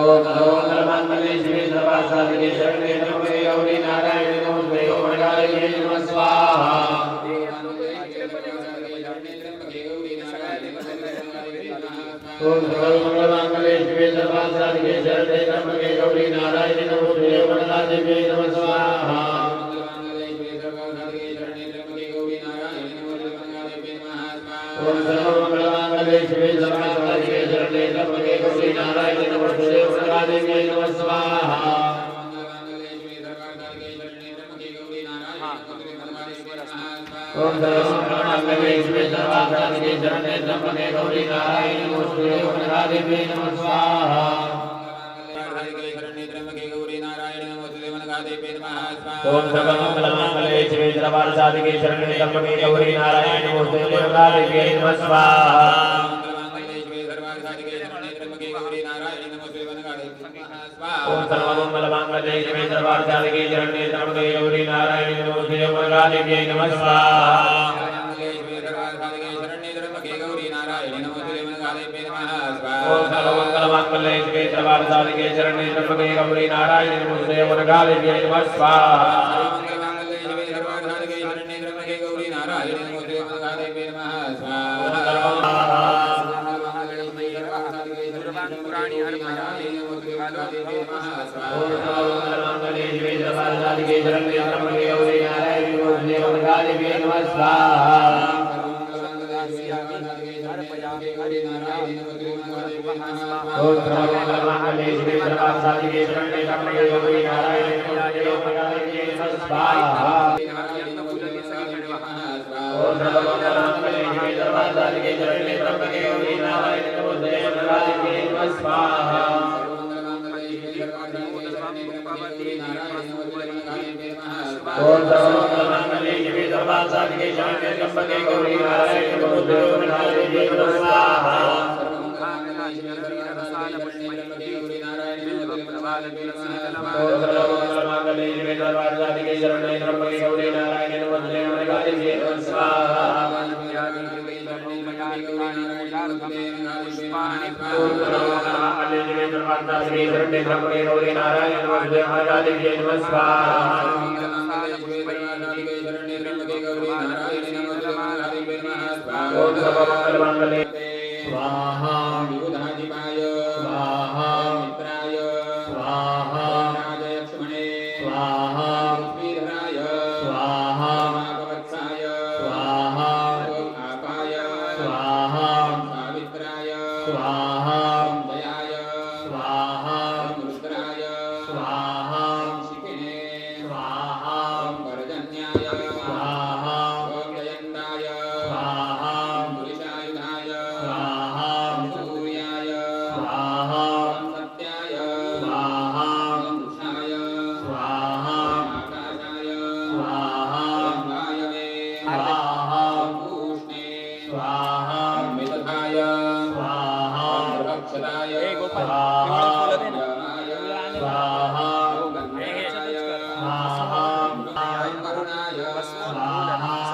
ओम नमो मंगलमांगल्ये शिवे सर्वार्थसाधिके शरण्ये त्र्यंबके गौरी नारायणी नमोस्तुते ओम वरदायिने नमः स्वाहा ओम सर्वमंगलमांगल्ये शिवे सर्वार्थसाधिके शरण्ये त्र्यंबके गौरी नारायणी नमोस्तुते ओम वरदायिने नमः स्वाहा ओम सर्वमंगलमांगल्ये शिवे सर्वार्थसाधिके शरण्ये त्र्यंबके गौरी नारायणी नमोस्तुते ओम वरदायिने नमः स्वाहा ओम सर्वमंगलमांगल्ये शिवे सर्वार्थसाधिके शरण्ये त्र्यंबके गौरी नारायणी नमोस्तुते ओम वरदायिने नमः स्वाहा ओम सर्वमंगलमांगल्ये शिवे सर्वार्थसाधिके शरण्ये त्र्यंबके गौरी नारायणी नमोस्तुते ओम वरदायिने नमः स्वाहा ओम सर्वमंगलमांगल्ये शिवे सर्वार्थसाधिके शरण्ये त्र्यंबके गौरी नारायणी नमोस्तुते ओम वरदायिने नमः स्वाहा ओम सर्वमंगलमांगल्ये शिवे सर्वार्थसाधिके शरण्ये त्र्यंबके गौरी नारायणी नमोस्तुते ओम वरदायिने नमः स्वाहा सर्वमंगलमांगल्ये शिवे सर्वार्थसाधिके शरण्ये त्र्यंबके गौरी नारायणी नमोस्तुते ओम वरदायिने नमः स्वाहा ओम सर्वमंगलमांगल्ये शिवे सर्वार्थसाधिके शरण्ये त्र्यंबके गौरी नारायणी नमोस्तुते ओम वरदायिने नमः स्वाहा ओम सर्वमंगलमांगल्ये शिवे सर्वार्थसाधिके शरण्ये त्र्यंबके गौरी नारायणी नमोस्तुते ओम वरदायिने नमः स्वाहा ओम सर्वमंगलमांगल्ये शिवे सर्वार्थसाधिके शरण्ये त्र्यंबके गौरी नारायणी नमोस्तुते ओम वरदायिने नमः स्वाहा ओम सर्वमंगलमांगल्ये शिवे सर्वार्थसाधिके शरण्ये त्र्यंबके गौरी नारायणी नमोस्तुते ओम वरदायिने नमः स्वाहा ओम सर्वमंगलमांगल्ये शिवे सर्वार्थसाधिके शरण्ये त्र्यंबके गौरी नारायणी नमोस्तुते ओम वरदायिने नमः स्वाहा ओम सर्वमंगलमांगल्ये स्वाहा विबुधाधिपाय स्वाहा मित्राय स्वाहा राजलक्ष्मणे स्वाहा पृथ्वीधराय स्वाहा महावत्साय स्वाहा आपाय स्वाहा सावित्राय स्वाहा दयाय स्वाहा रुद्राय स्वाहा शिखिने स्वाहा वरजन्याय स्वाहा जयन्ताय स्वाहा पुरुषायुधाय स्वाहा सूर्याय स्वाहा सत्याय स्वाहा वृषाय स्वाहा आकाशाय स्वाहा वायवे स्वाहा पूष्णे स्वाहा मिथुनाय स्वाहा रक्षदाय स्वाहा यमाय स्वाहा गन्धर्वाय स्वाहा वरुणाय स्वाहा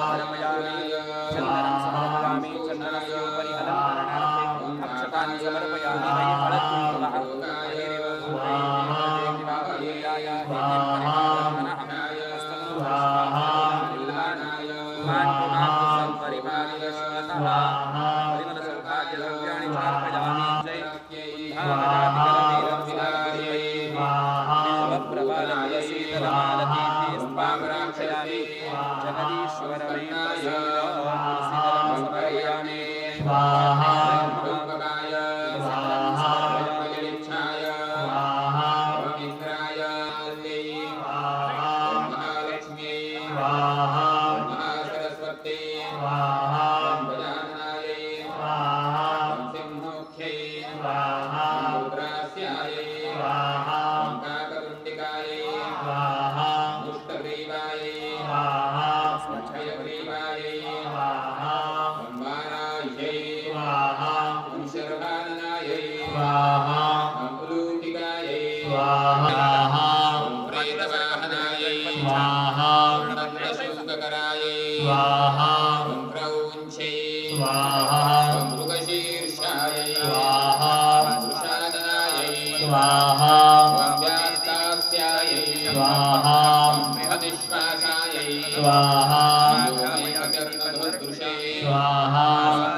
स्वाहा स्वाहा व्याप्तास्यायै स्वाहा बृहदिश्वासायै स्वाहा व्योमैकचर्मधुर्दृशे स्वाहा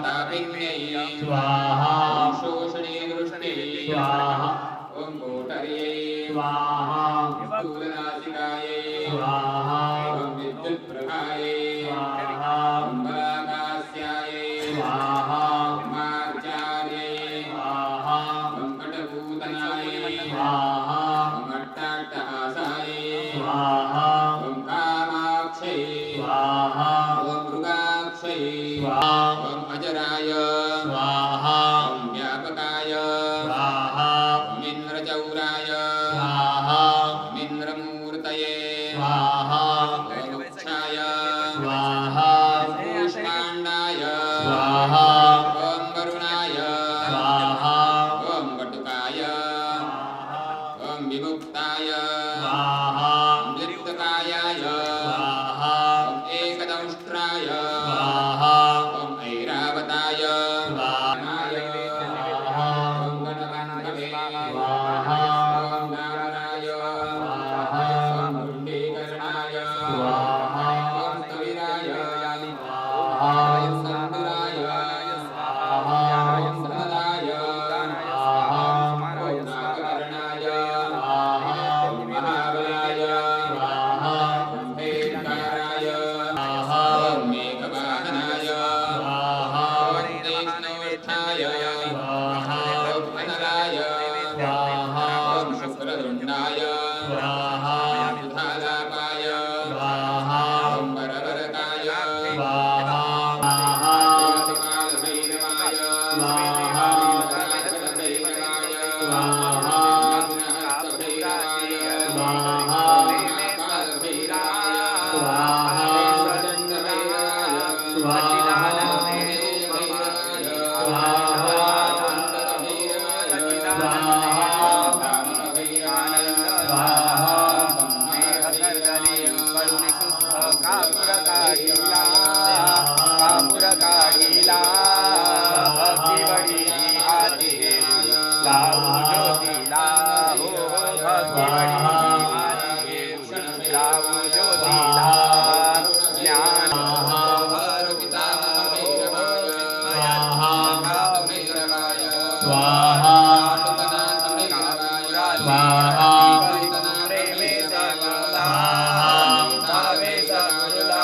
तापिन्यै स्वाहा शोषणे दृष्टे स्वाहा ॐ कोटर्यै स्वाहा स्थूलनासिकायै स्वाहा ॐ विद्युत्प्रभायै स्वाहा ॐ बलाकास्यायै स्वाहा मार्जार्यै स्वाहा ॐ कटपूतनायै स्वाहा ॐ अट्टाट्टहासायै स्वाहा ॐ कामाक्षै स्वाहा ॐ मृगाक्षै स्वाहा ॐ अजराय स्वाहा ॐ व्यापकाय स्वाहा ॐ इन्द्रचौराय स्वाहा ॐ इन्द्रमूर्तये स्वाहा ॐ वृक्षाय स्वाहा ॐ कूष्माण्डाय स्वाहा ॐ वरुणाय स्वाहा ॐ वटुकाय ॐ विमुक्ताय स्वाहा ॐ दीप्तकायाय स्वाहा ॐ एकदंष्ट्राय स्वाहा ॐ ऐरावताय स्वाहाय स्वाहा ॐ गणपतये स्वाहा ॐ नाराय स्वाहा ॐ पुण्डीकरणाय स्वाहा ॐ कविराय स्वाहा ॐ सन्दुराय स्वाहा ॐ सनदाय स्वाहा ॐ नागकर्णाय स्वाहा ॐ महाबलाय स्वाहा ॐ भेदकाराय स्वाहा ॐ मेघवाहनाय स्वाहा ॐ तीक्ष्णोष्ठाय स्वाहा ॐ अनलाय स्वाहा ॐ शुक्रदुण्डाय स्वाहा सुधालापाय स्वाहा ॐ वरवरकाय स्वाहा कालभैरवाय स्वाहा कालभैरवाय स्वाहा हस्तभैरवाय स्वाहा कालभैरवाय स्वाहा दण्डभैरवाय स्वाहा भैरवाय स्वाहा भैरवाय स्वाहा भैरवाय स्वाहा कापुरकाढीला भक्तिवडी हाती लावू ज्योतीला हो भक्तिवडी हाती लावू ज्योतीला ज्ञान स्वाहा स्वाहा प्रेमे सकला स्वाहा भावे सकुला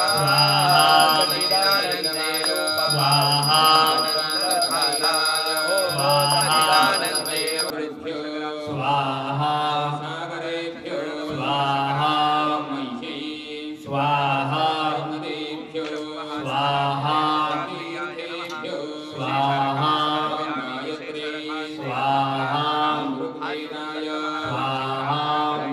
सच्चिदानंदे रूप स्वाहा खालाय हो सच्चिदानंदे स्वाहा सागरेभ्यो स्वाहा मह्यै स्वाहा नदेभ्यो स्वाहा तीर्थेभ्यो स्वाहा गायत्रे स्वाहा ऋग्वेदाय स्वाहा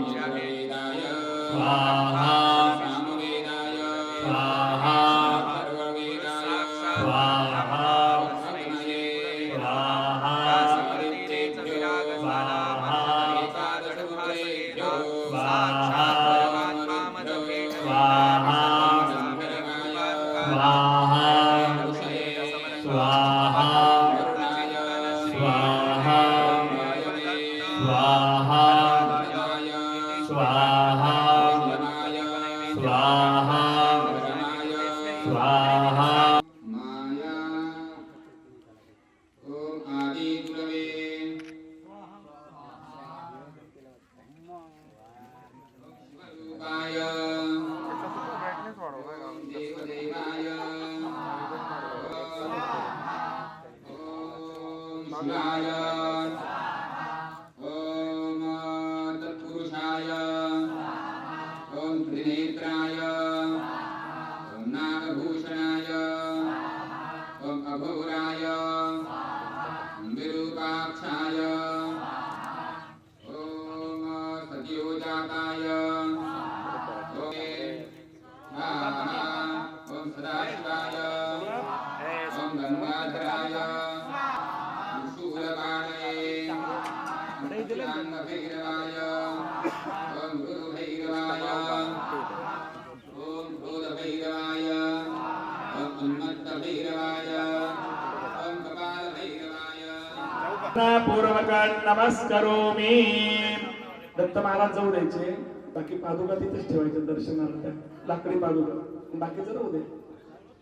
यजुर्वेदाय स्वाहा सामवेदाय स्वाहा अथर्ववेदाय स्वाहा अग्नये स्वाहा सावित्रेभ्यो स्वाहा एकादशरुद्रेभ्यो स्वाहा ब्रह्मरुद्भ्यो स्वाहा शङ्करकाय स्वाहा ऋषये स्वाहा वरुणाय स्वाहा वायवे स्वाहा भरताय स्वाहा यमाय स्वाहा वरणाय स्वाहा माया ॐ आदिगुरवे शिवरूपाय देवदेवाय ॐ शिवाय ॐ तत्पुरुषाय ॐ त्रिनेत्राय ॐ नागभूषणाय ॐ अघोराय ॐ विरूपाक्षाय ॐ सत्योजाताय ॐ सदाशिवाय ॐ गंगाधराय शूलपाणये भैरवाय ॐ गुरुभैरवाय ॐ भूतभैरवाय ॐ उन्मत्तभैरवाय ॐ कपालभैरवाय पूर्वक नमस्करोमि. दत्त महाराज जवळ द्यायचे, बाकी पादुका तिथेच ठेवायचे दर्शनाला, त्या लाकडी पादुका, बाकीचं राहू दे.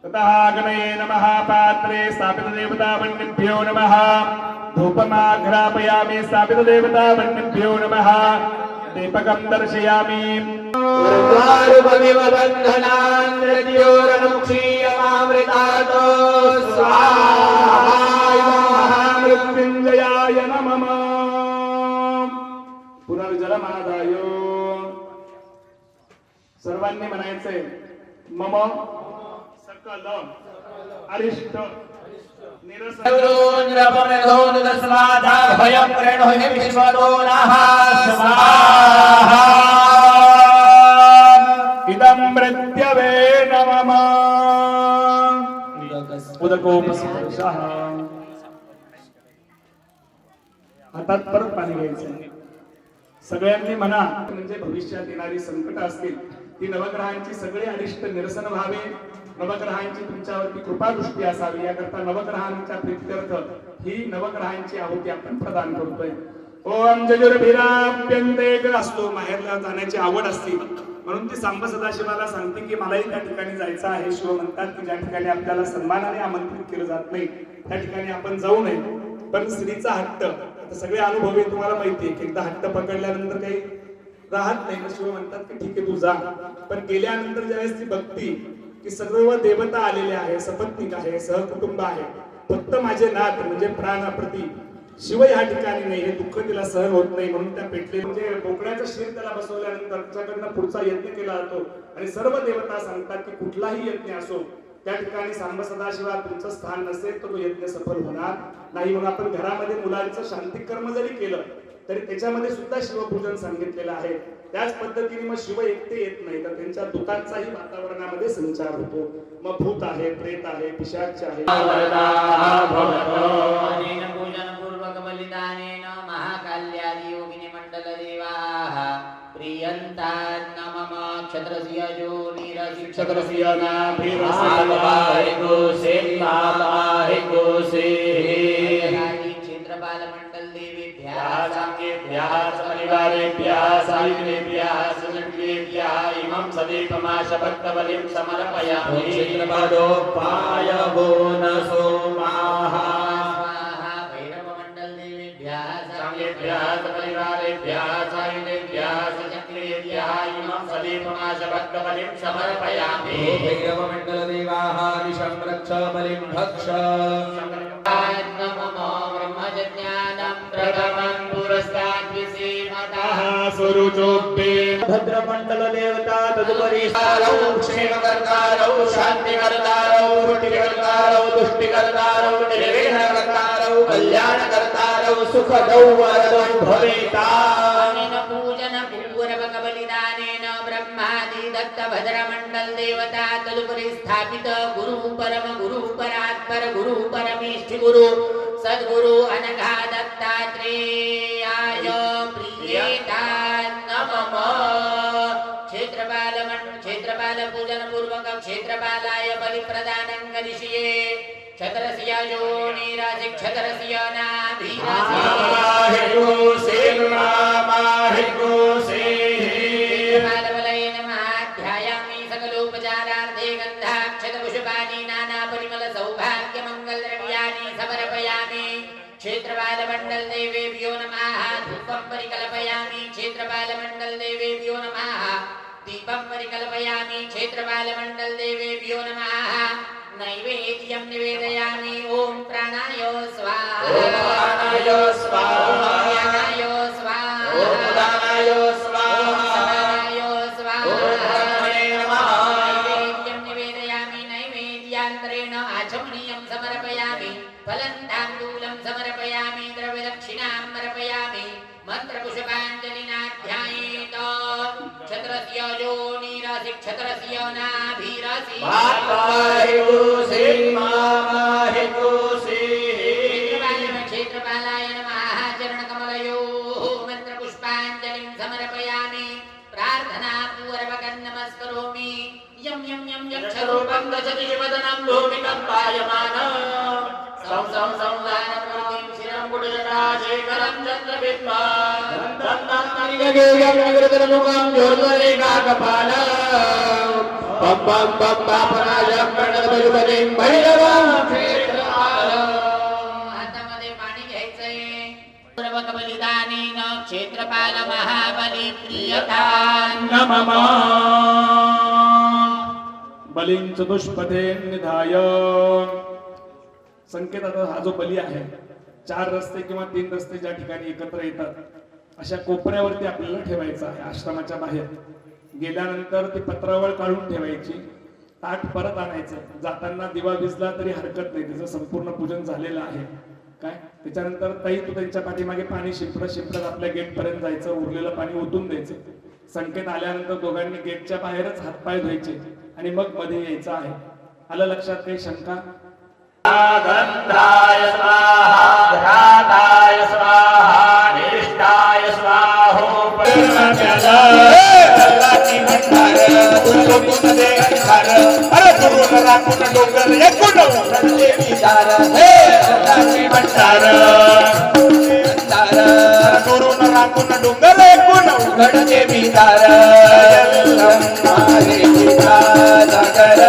ततः गणये नमः. पात्रे स्थापित देवता वन्यभ्यो नमः. धूपमाघ्रापयामि स्थापित देवता वन्यभ्यो नमः. दीपकं दर्शयामि. ऊर्ध्वारुपमिव बन्धनान् मृत्योरनुक्षीयमामृतातो स्वाहा. महामृत्युंजयाय नमः. पुनर्जलमादाय सर्वांनी म्हणायचंय मम सकल अरिष्ट इदं मृत्यवे नमः. उदकोपस्पर्शः. हातात परत पाणी घ्यायचं. सगळ्यांनी म्हणा, म्हणजे भविष्यात येणारी संकट असतील ती नवग्रहांची सगळे अरिष्ट निरसन व्हावे, नवग्रहांची तुमच्यावरती कृपादृष्टी असावी, याकरता नवग्रहांच्या प्रीत्यर्थ ही नवग्रहांची आहुती आपण प्रदान करतोय. ओम जजुर्भिराप्यन्ते असतो, माहेरला जाण्याची आवड असते म्हणून ती सांब सदाशिवाला सांगते की मलाही त्या ठिकाणी जायचं आहे. शिव म्हणतात की ज्या ठिकाणी आपल्याला सन्मानाने आमंत्रित केलं जात नाही त्या ठिकाणी आपण जाऊ नये. पण स्त्रीचा हट्ट, आता सगळे अनुभव तुम्हाला माहिती आहे की एकदा हट्ट पकडल्यानंतर काही राहत नाही. शिव म्हणतात की ठीक आहे तू जा, पण गेल्यानंतर ज्यावेळेस ती बघती की सर्व देवता आलेले आहे, सपत्निक आहे, सहकुटुंब आहे, फक्त माझे नाथ म्हणजे प्राणप्रती शिव या ठिकाणी नाही, हे दुःख तिला सहन होत नाही. म्हणून त्या पेटले म्हणजे बोकड्याचं शिर त्याला बसवल्यानंतर त्याच्याकडनं पुढचा यज्ञ केला जातो आणि सर्व देवता सांगतात की कुठलाही यज्ञ असो त्या ठिकाणी सांब सदाशिवा तुमचं स्थान नसेल तर तो यज्ञ सफल होणार नाही. म्हणून आपण घरामध्ये मुलांचं शांतिकर्म जरी केलं तरी त्याच्यामध्ये सुद्धा शिवपूजन सांगितलेलं आहे. त्याच पद्धतीने मग शिव एकटे येत नाही तर त्यांच्या दूतांचाही वातावरणामध्ये संचार होतो. मग भूत आहे, प्रेत आहे, पिशाच आहे. बलिदानेन महाकाल्यादि योगिनी मंडल देवाः प्रियन्तान् मम क्षत्रस्य योनिरसि क्षत्रस्य नाभिरसाय गोसे मालाय गोसे क्षेत्रपाल मंडल देवीभ्यः सांगेभ्यः परिवारेभ्यः सायुधेभ्यः सुनन्देभ्यः इमं सदीपमाश भक्तबलिं समर्पयामि. क्षेत्रपालोपाय वो नसो माः परिवारेभ्यः सायुधेभ्यः सुचक्रेभ्यः इमं सदीपमाश भक्तबलिं समर्पयामि. भैरवमण्डलदेवाः विषं रक्ष बलिं भक्ष. नमो ब्रह्मज्ञानं प्रथमं पुरस्तात् विसीमतः स्वरूचोपे भद्रमण्डल देवता तदुपरि क्षेमकर्तारौ शान्तिकर्तारौ पुष्टिकर्तारौ तुष्टिकर्तारौ निर्विघ्नकर्तारौ कल्याणकर्तारौ सुखदौ वरदौ भवेता. पूजन पूर्वक बलिदानेन ब्रह्मादि दत्त भद्रमण्डल देवता तदुपरि स्थापित गुरु परम गुरु परात्पर गुरु परमेष्ठ गुरु सद्गुरु अनघा दत्तात्रेयाय प्रियेतान् नमः. क्षेत्रपाल पूजन पूर्वक क्षेत्रपालाय बलि प्रदानं करिष्ये. क्षत्रस्य योनिरासि क्षत्रस्य नाभिरासि क्षेत्रपालबलये नमः. ध्यायामि सकलोपचारार्थे गन्धाक्षतपुष्पाणि नाना परिमल सौभाग्य मंगल द्रव्याणि समर्पयामि. क्षेत्रपालमण्डल देवेभ्यो नमः. धूपं परिकल्पयामि. क्षेत्रपालमण्डल देवेभ्यो नमः. दीपं परिकल्पयामि. क्षेत्रपालमण्डल देवेभ्यो नमः. नैवेद्यं निवेदयामि. ओम प्राणाय स्वाहा. प्राणाय स्वाहा. ज्ञानाय स्वाहा. उदानाय स्वाहा. समानाय स्वाहा. नैवेद्यं निवेदयामि. नैवेद्यान्तरेण आचमनीयं समर्पयामि. फलं ताम्बूलं समर्पयामि. द्रव्यदक्षिणां समर्पयामि. मंत्रपुष्पाञ्जलिना ध्यायेत. क्षत्रस्य योनिरसि क्षत्रस्य नाभिरसि क्षेत्रपालाय नमः. चरणकमलयोः मंत्रपुष्पाञ्जलिं समर्पयामि. प्रार्थनापूर्वकं नमस्करोमि. यं यं यं यक्षरूपं गजति शिवदनं लोकितं पायमानं सं सं संवारं शिरं शेखरं चन्द्रबिम्बा दत्तात्मनिगेयं निगृतमुखं ज्योतिरेखाकपालं पं पं पं पापनाशं प्रणतपशुपतिं भैरवं क्षेत्रपालं हातामध्ये पाणी घ्यायचंय पूर्वक बलिदानेन क्षेत्रपाल महाबली प्रियतान नमः बलिं चतुष्पथे निधाय संकेत हा जो बली आहे 4 रस्ते किंवा 3 रस्ते ज्या ठिकाणी एकत्र येतात अशा कोपऱ्यावरती आपल्याला ठेवायचा आहे आश्रमाच्या बाहेर गेल्यानंतर ती पत्रावळ काढून ठेवायची ताट परत आणायचं जाताना दिवा विजला तरी हरकत नाही त्याचं संपूर्ण पूजन झालेलं आहे काय त्याच्यानंतर ताई तू त्यांच्या पाठीमागे पाणी शिंपडत आपल्या गेट पर्यंत जायचं उरलेलं पाणी ओतून द्यायचं संकेत आल्यानंतर दोघांनी गेटच्या बाहेरच हातपाय धुवायचे आणि मग मध्ये यायचं आहे आलं लक्षात काही शंका गन्धाय स्वाहा घ्राताय स्वाहा निष्ठाय स्वाहोपलाची भंडार गुरुकुल दे घर अरे गुरुला राखून डोंगर एकूण विचार हे लाची भंडार गुरुला राखून डोंगर एकूण उघडते विचार मारे पिता जागर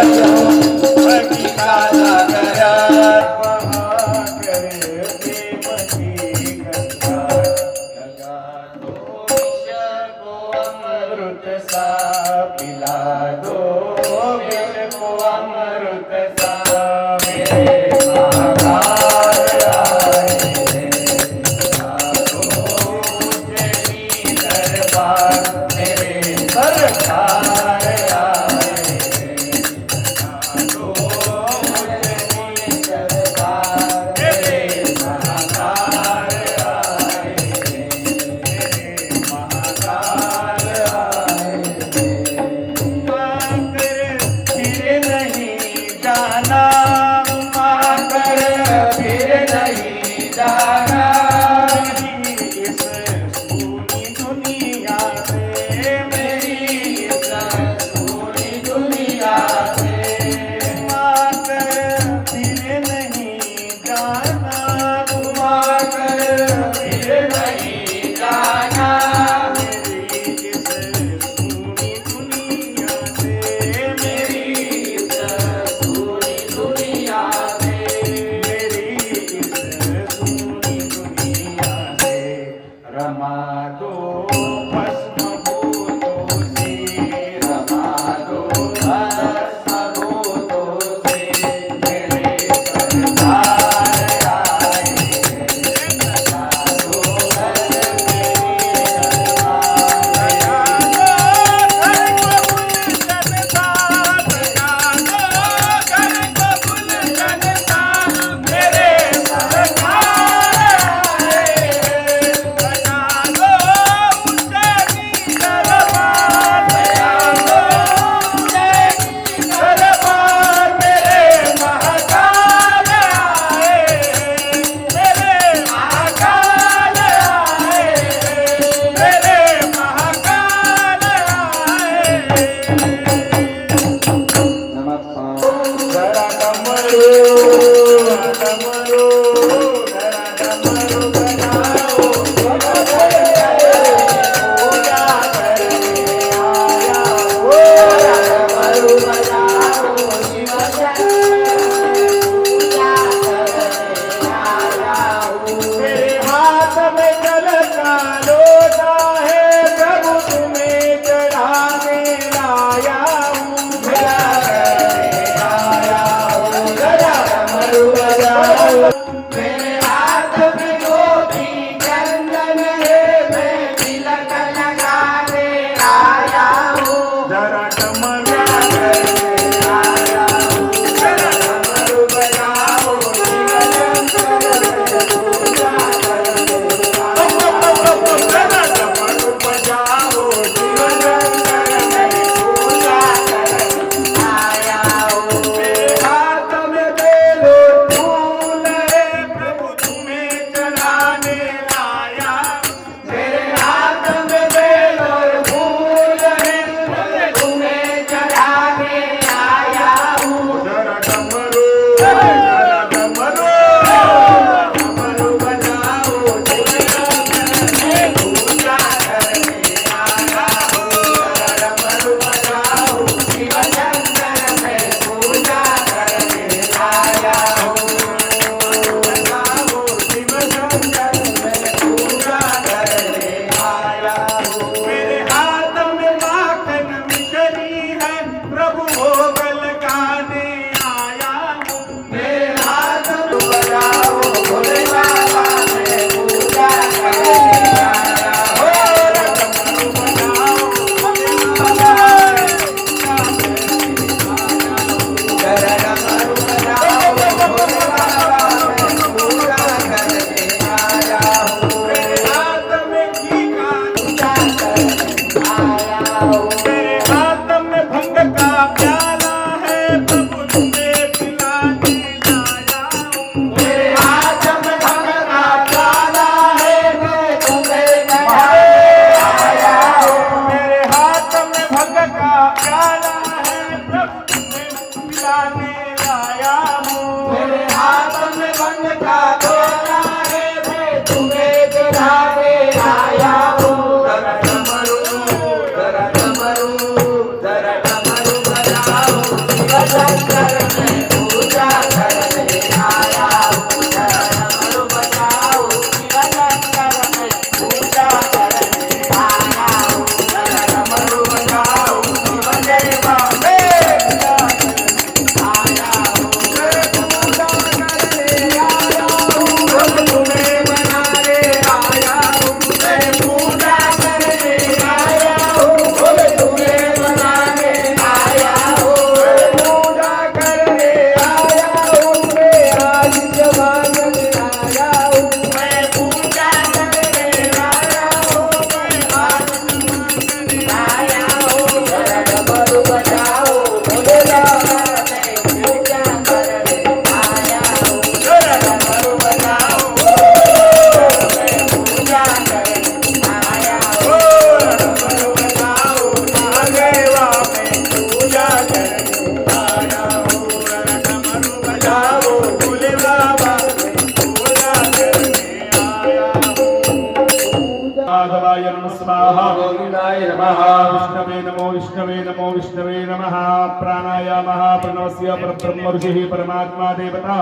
स्वाहा गोविंदाय नमः विष्णवे नमो विष्णवे नमो विष्णवे नमः प्राणायामः प्रणवस्य परब्रह्म ऋषिः परमात्मा देवता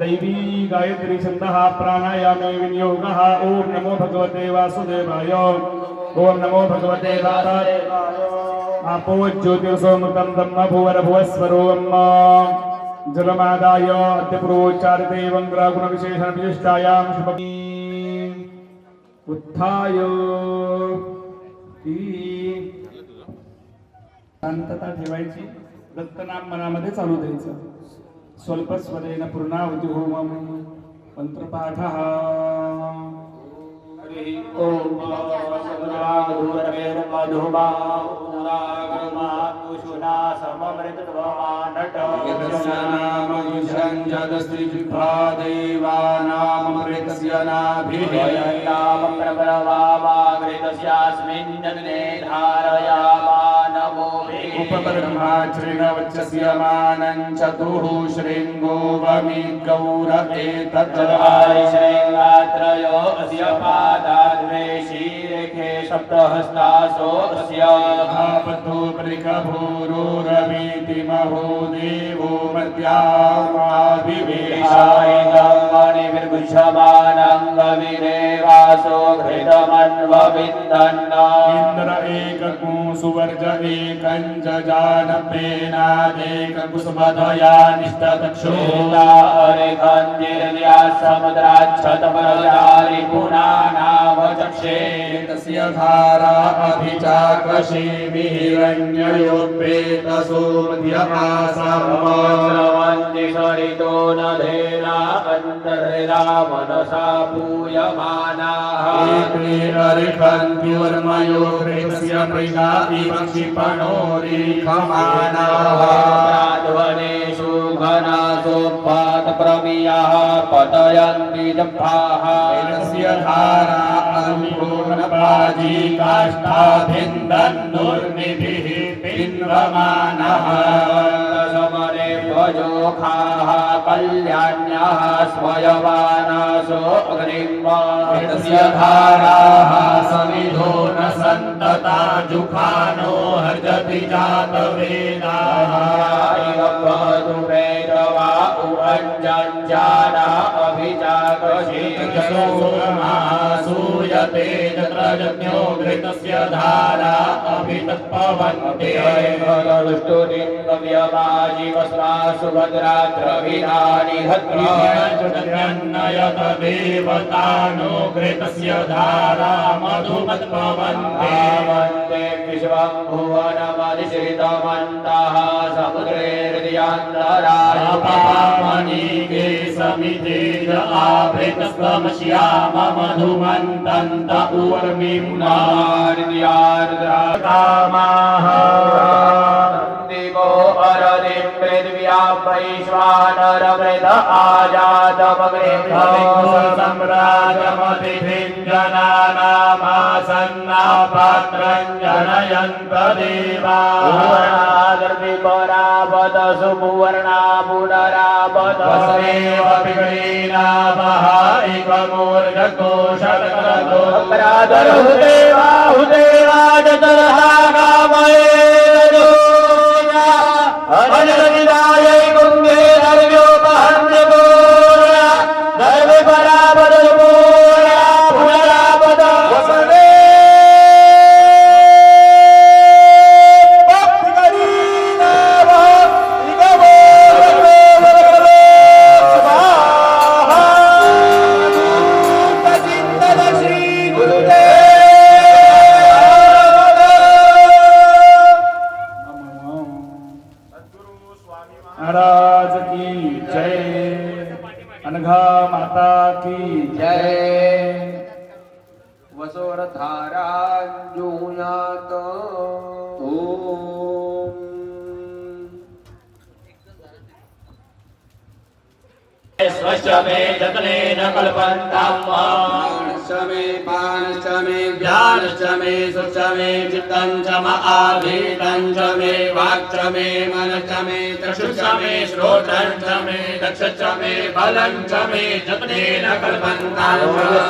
दैवी गायत्री छन्दः प्राणायामे विनियोगः ओम नमो भगवते वासुदेवाय ओम नमो भगवते वासुदेवाय आपो ज्योतिर्सोमृतं ब्रह्म भुवर भुवस्वरोम जलमादाय अद्य पूर्वोच्चारिते एवं गुणविशेषण विशिष्टायां शुभमी उत्थाय शांतता ठेवायची दत्तनाम मनामध्ये चालू द्यायचं स्वल्प स्वरेण पूर्णावती होमम मंत्रपाठ हरि ओम देवानामृतस्य नाभिः उपब्रह्माचरणवच्चस्य मानं चतुः शृङ्गो वमिद्गौर एतत् श्रृङ्गात्रयो अस्य पादाद्वे शीर्षे सप्तहस्तासो अस्य आपतो परिकभूरोरवीति महो देवो मर्त्यामाभिवेशायितं मणिर्गुच्छमानङ्गविरेवासो घृतमन्वविन्दन्न इन्द्र एककु सुवर्ज एकं च जानपेनादेककुसुमधया निष्ठतक्षोला अरिकन्दिर्या समुद्राच्छतपरचारि पुनानावचक्षे तस्य धारा अभिचाकशी विहिरण्ययोपेतसो मध्यमासामवन्ति सरितो नधेना अन्तर्हिरा मनसा पूयमानाः एते अर्हन्त्युर्मयो कृतस्य मृगा इव क्षिपणोरीखमानाः ध्वनेषु घनासोपातप्रमियाः पतयन्ति जम्भाः तस्य धारा अनुपूर्णपाजी काष्ठाभिन्दन्नुर्निभिः पिन्वमानः समरे भजोखाः कल्याण्याः स्वयवानासो अग्निम्बा तस्य धाराः समिधो न सन्तता जुखानो हर्जति जातवेदाः सूयते तत्र यज्ञो घृतस्य धारा अभितत्पवन्ते सुभद्रात्रविधानि नयत देवतानो घृतस्य धारा मधुमत्पवन्ते वन्दे विश्वं भुवनमधिश्रितमन्तः समुद्रे हृदयान्तराय पापमणिगे समिधेज आवृतस्तमश्याम मधुमन्तन्त ऊर्मिम्नार्द्यार्द्राकामाः दिवो अरदिं पृथिव्या वैश्वानरमृत सम्राजमतिभिञ्जनानामासन्नापात्रं जनयन्त देवा सुवर्णादर्विपरावत सुवर्णापुनरावत वसेव विगणीनामः एकमूर्धकोशतकरतो प्रादुर्हुदेवा जतरहागामये अनलविदाय कुंभे धर्म्योपहन्यपूर्णा धर्मे परावदपूर्णा पुनरावद वसने महाराज की जय अनघा माता की जय वसोरधारा जुयात ओम स्वस्य मे जतनेन कल्पन्ताम् प्राणश्च मे पानश्च मे ज्ञानश्च मे सुच मे चित्तं च म आधीतं च मे वाक् च मे मनश्च मे चक्षुश्च मे श्रोत्रं च मे दक्षश्च मे बलं च मे जपनेन कल्पन्तां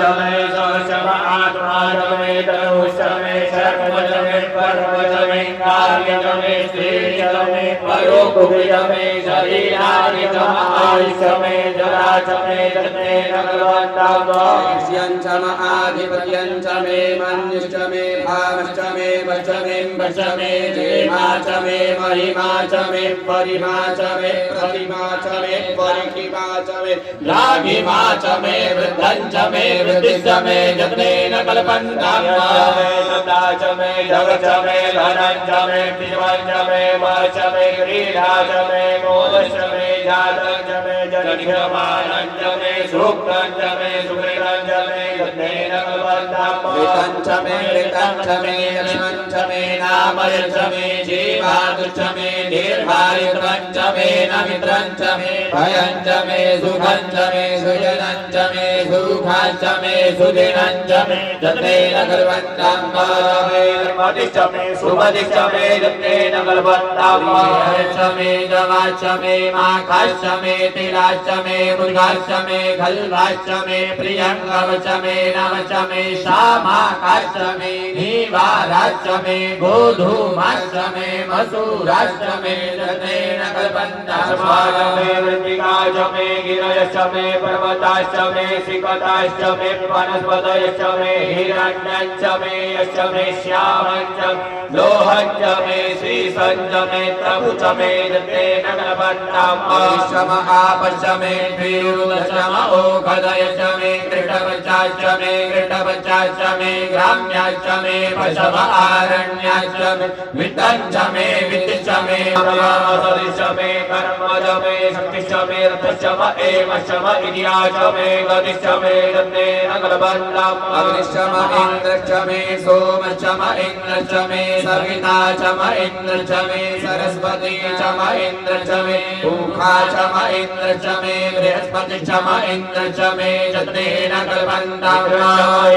च मे सवच म आत्मा च मे तनुश्च मे शर्म च मे कर्म च मे कार्य च मे श्रेय च मे परोक्ति च मे शरीराणि च म आयुष्च मे जरा च मे जपनेन कल्पन्तां च म आधिपत्यं च मे मन्युश्च मे भावश्च मे वच मे जेमा च मे महिमा च मे परिमा च मे प्रतिमा च मे परिकिमा च मे लाघिमा च मे वृद्धं च मे वृद्धिश्च मे जपनेन कल्पन्तां श्रद्धा च मे जग च मे धनं च मे जीवन च मे वच मे क्रीडा च मे मोदश्च मे जातं च मे जनिष्यमानं च मे सूक्तं च मे सुकृतं च मे जपनेन कल्पन्तां ऋतं च मे लक्ष्मं च मे नामयं च मे जीवातु च मे दीर्घायुत्वं च मे नमित्रं च मे भयं च मे सुखं च मे सुजनं च मे सुखां च मे सुदिनं च मे जपनेन कल्पन्तां मतिश्च मे सुमतिश्च मे जपनेन कल्पन्तां च मे जवाश्च मे माखाश्च मे तिलाश्च मे मृगाश्च मे खल्वाश्च मे प्रियङ्गवच मे नवच मे शामाकाश्च मे नीवाराश्च मे गोधूमाश्च मे मसूराश्च मे जपनेन कल्पन्तां मे वृत्तिकाश्च मे गिरयश्च मे पर्वताश्च मे सिकताश्च मे वनस्पतयश्च मे हिरण्यश्च मे यश्च मे श्यामश्च लोहश्च मे श्रीसञ्च मे प्रभुच मे जपनेन कल्पन्तां शम आपश्च मे द्विरुदश्च म ओखदयश्च मे कृटवचाश्च मे कृटवचाश्च मे ग्राम्याश्च मे पशव आरण्याश्च मे वित्तञ्च मे वित्तिश्च मे सदिश्च मे कर्मज मे शक्तिश्च मे रथश्च म एवश्च म इन्द्रियाश्च मे गतिश्च मे जपनेन कल्पन्तां अग्निश्च म इन्द्रश्च मे सोमश्च म इन्द्रश्च मे सविता च म इन्द्रश्च मे सरस्वती च म इन्द्रश्च मे ऊखा च म इन्द्रश्च मे बृहस्पतिश्च म इन्द्रश्च मे जपनेन कल्पन्तां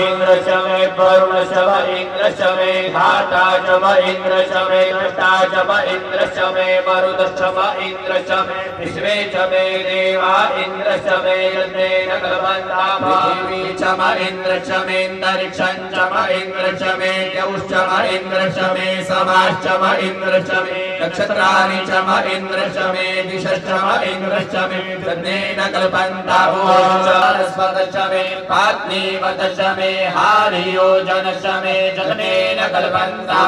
इन्द्रश्च मे वरुणश्च म इन्द्रश्च मे धाता च म इन्द्रश्च मे द्रष्टा च म इन्द्रश्च मे मरुतश्च म इन्द्रश्च मे विश्वे च मे देवा इन्द्रश्च मे जपनेन कल्पन्तां पृथिवी च म इन्द्रश्च मेऽन्तरिक्षं च म इन्द्रश्च मे द्यौश्च म इन्द्रश्च मे समाश्च म इन्द्रश्च मे नक्षत्राणि च म इन्द्रश्च मे दिशश्च म इन्द्रश्च मे जपनेन कल्पन्तां सरस्वतश्च मे पात्नीवतश्च मे हारियोजनश्च मे जपनेन कल्पन्तां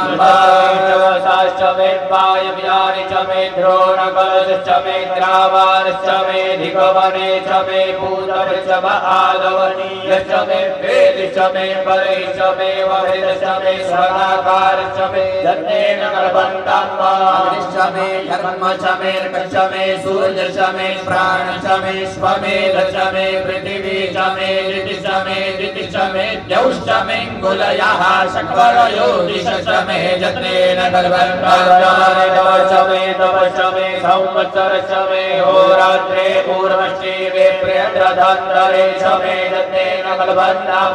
शाश्च मे वायव्यानि च मे द्रोणकलशश्च मे ग्रावारश्च मे धिगवने च मे भूतवश्च म आदवनीयश्च मे वेदिश्च मे बलैश्च मे वभेदश्च मे स्वराकारश्च मे जपनेन कल्पन्तां अग्निश्च मे धर्म च मे अर्कश्च मे सूर्यश्च मे प्राणश्च मे स्वमेधश्च मे पृथिवी च मे दितिश्च मे दितिश्च मे द्यौश्च मे गुलयः शक्वरयो दिशश्च मे जपनेन कल्पन्तां मे तपश्च मे संवत्सरश्च मे होरात्रे पूर्वश्चिवे प्रियद्रधान्तरे च मे जपनेन कल्पन्तां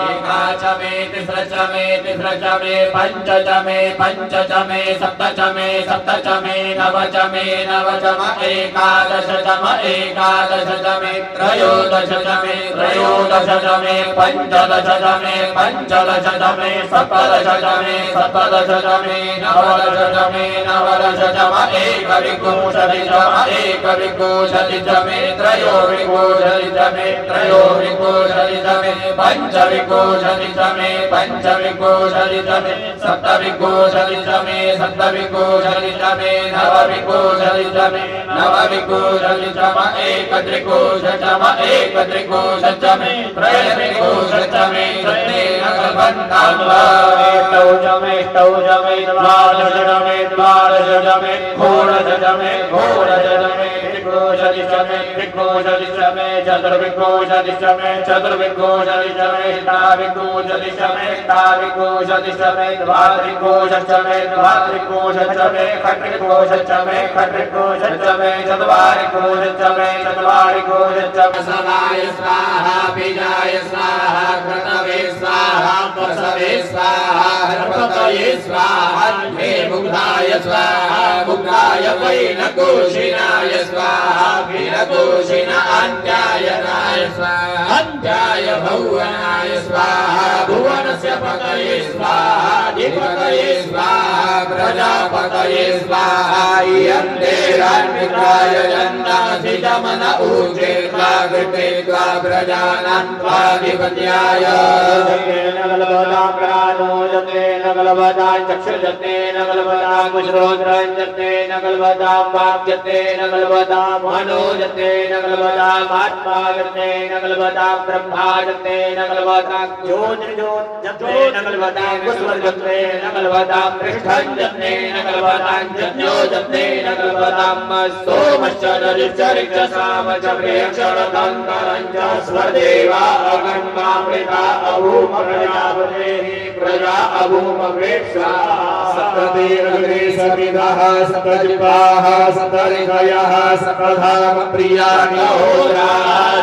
एका च मे तिस्र च मे तिस्र च मे पञ्च च मे पञ्च च मे सप्त च मे सप्त च मे नव च मे नव च म एकादश च म एकादश च मे त्रयोदश च मे त्रयोदश च मे पञ्चदश च मे पञ्चदश च मे सप्तदश च मे सप्तदश च मे नवदश च मे नवदश च म एकविंशति च म एकविंशति च मे त्रयोविंशति च मे त्रयोविंशति च मे पञ्चविंशति च मे पञ्चविंशति च मे सप्तविंशति च मे सप्तविंशति च मे नवविंशति च मे नवविंशति च म एकत्रिंशत् च म एकत्रिंशत् च मे त्रयत्रिंशत् च मे जपनेन कल्पन्तां अष्टौ च मे द्वादश च मे द्वादश च मे षोडश च मे षोडश च मे त्रिंशत् च मे त्रिंशत् चतुर्विंशतिश्चमे चतुर्विंशतिश्चमे चतुर्विंशतिश्चमे हिताविंशतिश्चमे हिताविंशतिश्चमे द्वात्रिंशतिश्चमे द्वात्रिंशतिश्चमे खट्रिंशतिश्चमे खट्रिंशतिश्चमे चत्वारिंशतिश्चमे चत्वारिंशतिश्चमे समाय स्वाहा बीजाय स्वाहा क्रतवे स्वाहा प्रसवे स्वाहा हरपतये स्वाहा हे मुग्धाय स्वाहा मुग्धाय वैनकोशिनाय स्वाहा वीरकोशिन अन्त्यायनाय स्वाहा अन्त्याय भुवनाय स्वाहा भुवनस्य पतये स्वाहा अधिपतये स्वाहा प्रजापतये स्वाहा यन्ते रान्विकाय जन्नाधिजमन ऊर्जे त्वागृते त्वा प्रजानां त्वाधिपत्याय नगलवदां प्राणो जते नगलवदां चक्षुजते नगलवदां श्रोत्रं जते नगलवदां वाक्यते नगलवदां मनो जते नगलवदां आत्मा जते नगलवदां ब्रह्मा जते नगलवदां ज्योतिर्ज्योत जते नगलवदां कुस्वर जते नगलवदां पृष्ठं जते नगलवदां जन्यो जते नगलवदां सोमश्चररिचरिच सामच प्रेक्षणतन्तरञ्च स्वदेवा अगन्मामृता अभूम प्रजापतेः प्रजा अभूम वेक्षा सप्ततीर्घे सविदः सप्तजिह्वाः सप्तऋषयः सप्तधाम प्रियाणि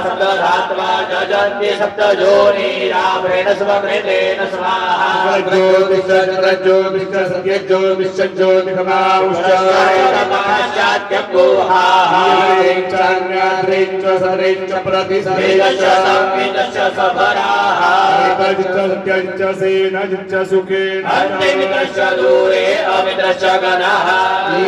सप्तधात्वा जजन्ति सप्तयोनिराभ्रेण स्वमृतेन स्वाहा ज्योतिश्च सत्यज्योतिश्च ज्योतिषमाश्चाद्यपोहाश्च सरेश्च प्रतिसरेश्च संविदश्च सबराः सत्यश्च सेनश्च सुखेन अन्तिमित्रश्च दूरे अमित्रश्च गणः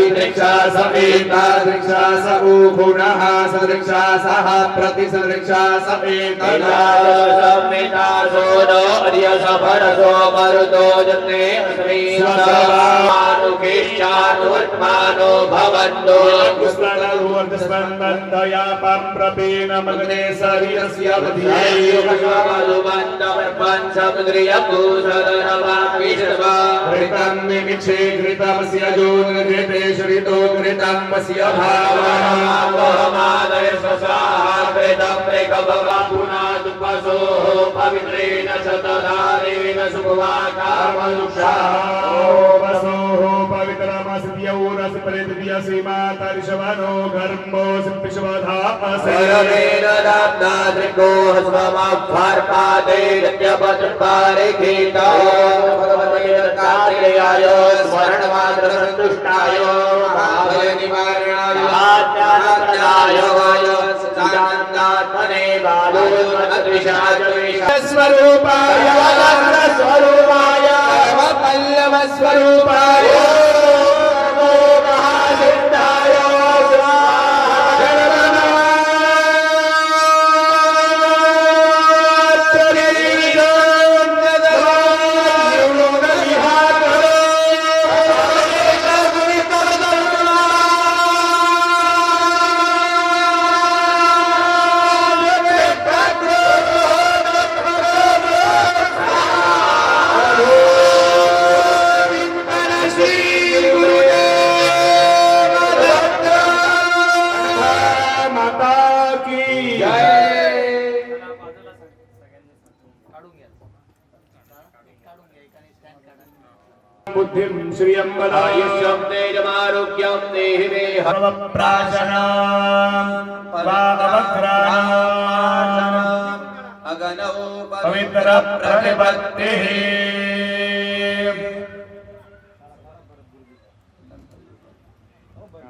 ईदृक्षा समेता दृक्षा स उगुणः सदृक्षा सः प्रतिसदृक्षा समेतः सो मरुतो जते श्रीमानुकेश्चानुवर्तमानो भवन्तो पुष्पनरुवर्धस्पन्दन्तया पाम्प्रपेन मग्ने शरीरस्य घृतं निमिक्षे घृतमस्य जोर्घृते श्रितो घृतमस्य भावमादय स्वसाहाकृतं प्रेकभवापुनादुपसोः पवित्रेण शतधारेण वसोः पवित्रमस्त्यौरस पृथिव्यसि माता ऋषभनो गर्भो सिंपिषवधापसे सर्वेण दाब्दाद्रिको हस्वमभ्वार्पादैरत्यपत्रपारिखितो भगवते दत्तात्रेयाय स्मरणमात्रसन्तुष्टाय भावनिवारणाय आज्ञानप्रदाय सच्चिदानन्दात्मने स्वरूपाय स्वरूपाय पल्लवस्वरूपाय महासिद्धाय बुद्धिं श्रियं आयुष्यं तेजमारोग्यं देहि मे पवित्र प्रतिपत्तिः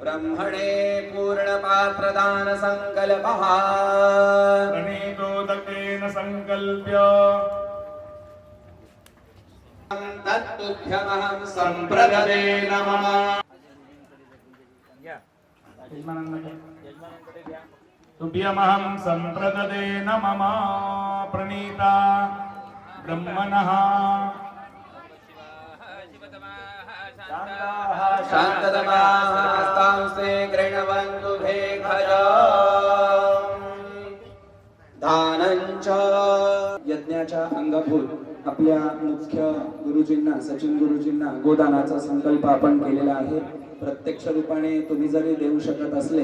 ब्रह्मणे पूर्णपात्रदान संकल्पः प्रणीतोदकेन संकल्प्य तत्तुभ्यमहं सम्प्रददे नमः। तुभ्यमहं सम्प्रददे नमः प्रणीता ब्रह्मणः शान्ततमास्तांस्ते गृह्णवन्तु भेखजम् दानञ्च यज्ञाच्या अंगभूत आपल्या मुख्य गुरुजींना सचिन गुरुजींना गोदानाचा संकल्प आपण केलेला आहे. प्रत्यक्ष रूपाने तुम्ही जरी देऊ शकत असले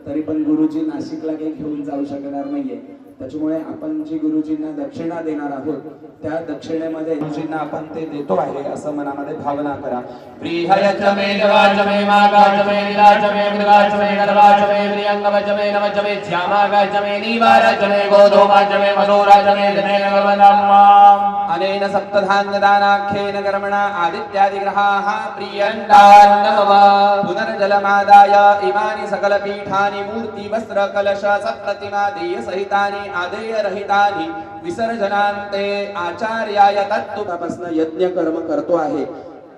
तरी पण गुरुजी नाशिकला काही घेऊन जाऊ शकणार नाहीये. त्याच्यामुळे आपण जी गुरुजींना दक्षिणा देणार आहोत त्या दक्षिणेमध्ये गुरुजींना आपण ते देतो आहे असं मनामध्ये भावना करा. प्रियच मे देवाच मे मागाच मे नीलाच मे मृगाच मे गर्वाच मे प्रियंगवच मे नवच मे श्यामागाच मे नीवाराच मे गोधूमाच मे मधुराच मे धनेन गवनम्माम् अनेन सप्तधान्यदानाख्येन कर्मणा आदित्यादिग्रहाः प्रियन्तान्नमः पुनर्जलमादाय इमानि सकलपीठानि मूर्ति वस्त्र कलश सत्प्रतिमा देय सहितानि आदेय रहितानि विसर्जनान्ते आचार्याय तत्तुपासन यज्ञ कर्म करतो आहे.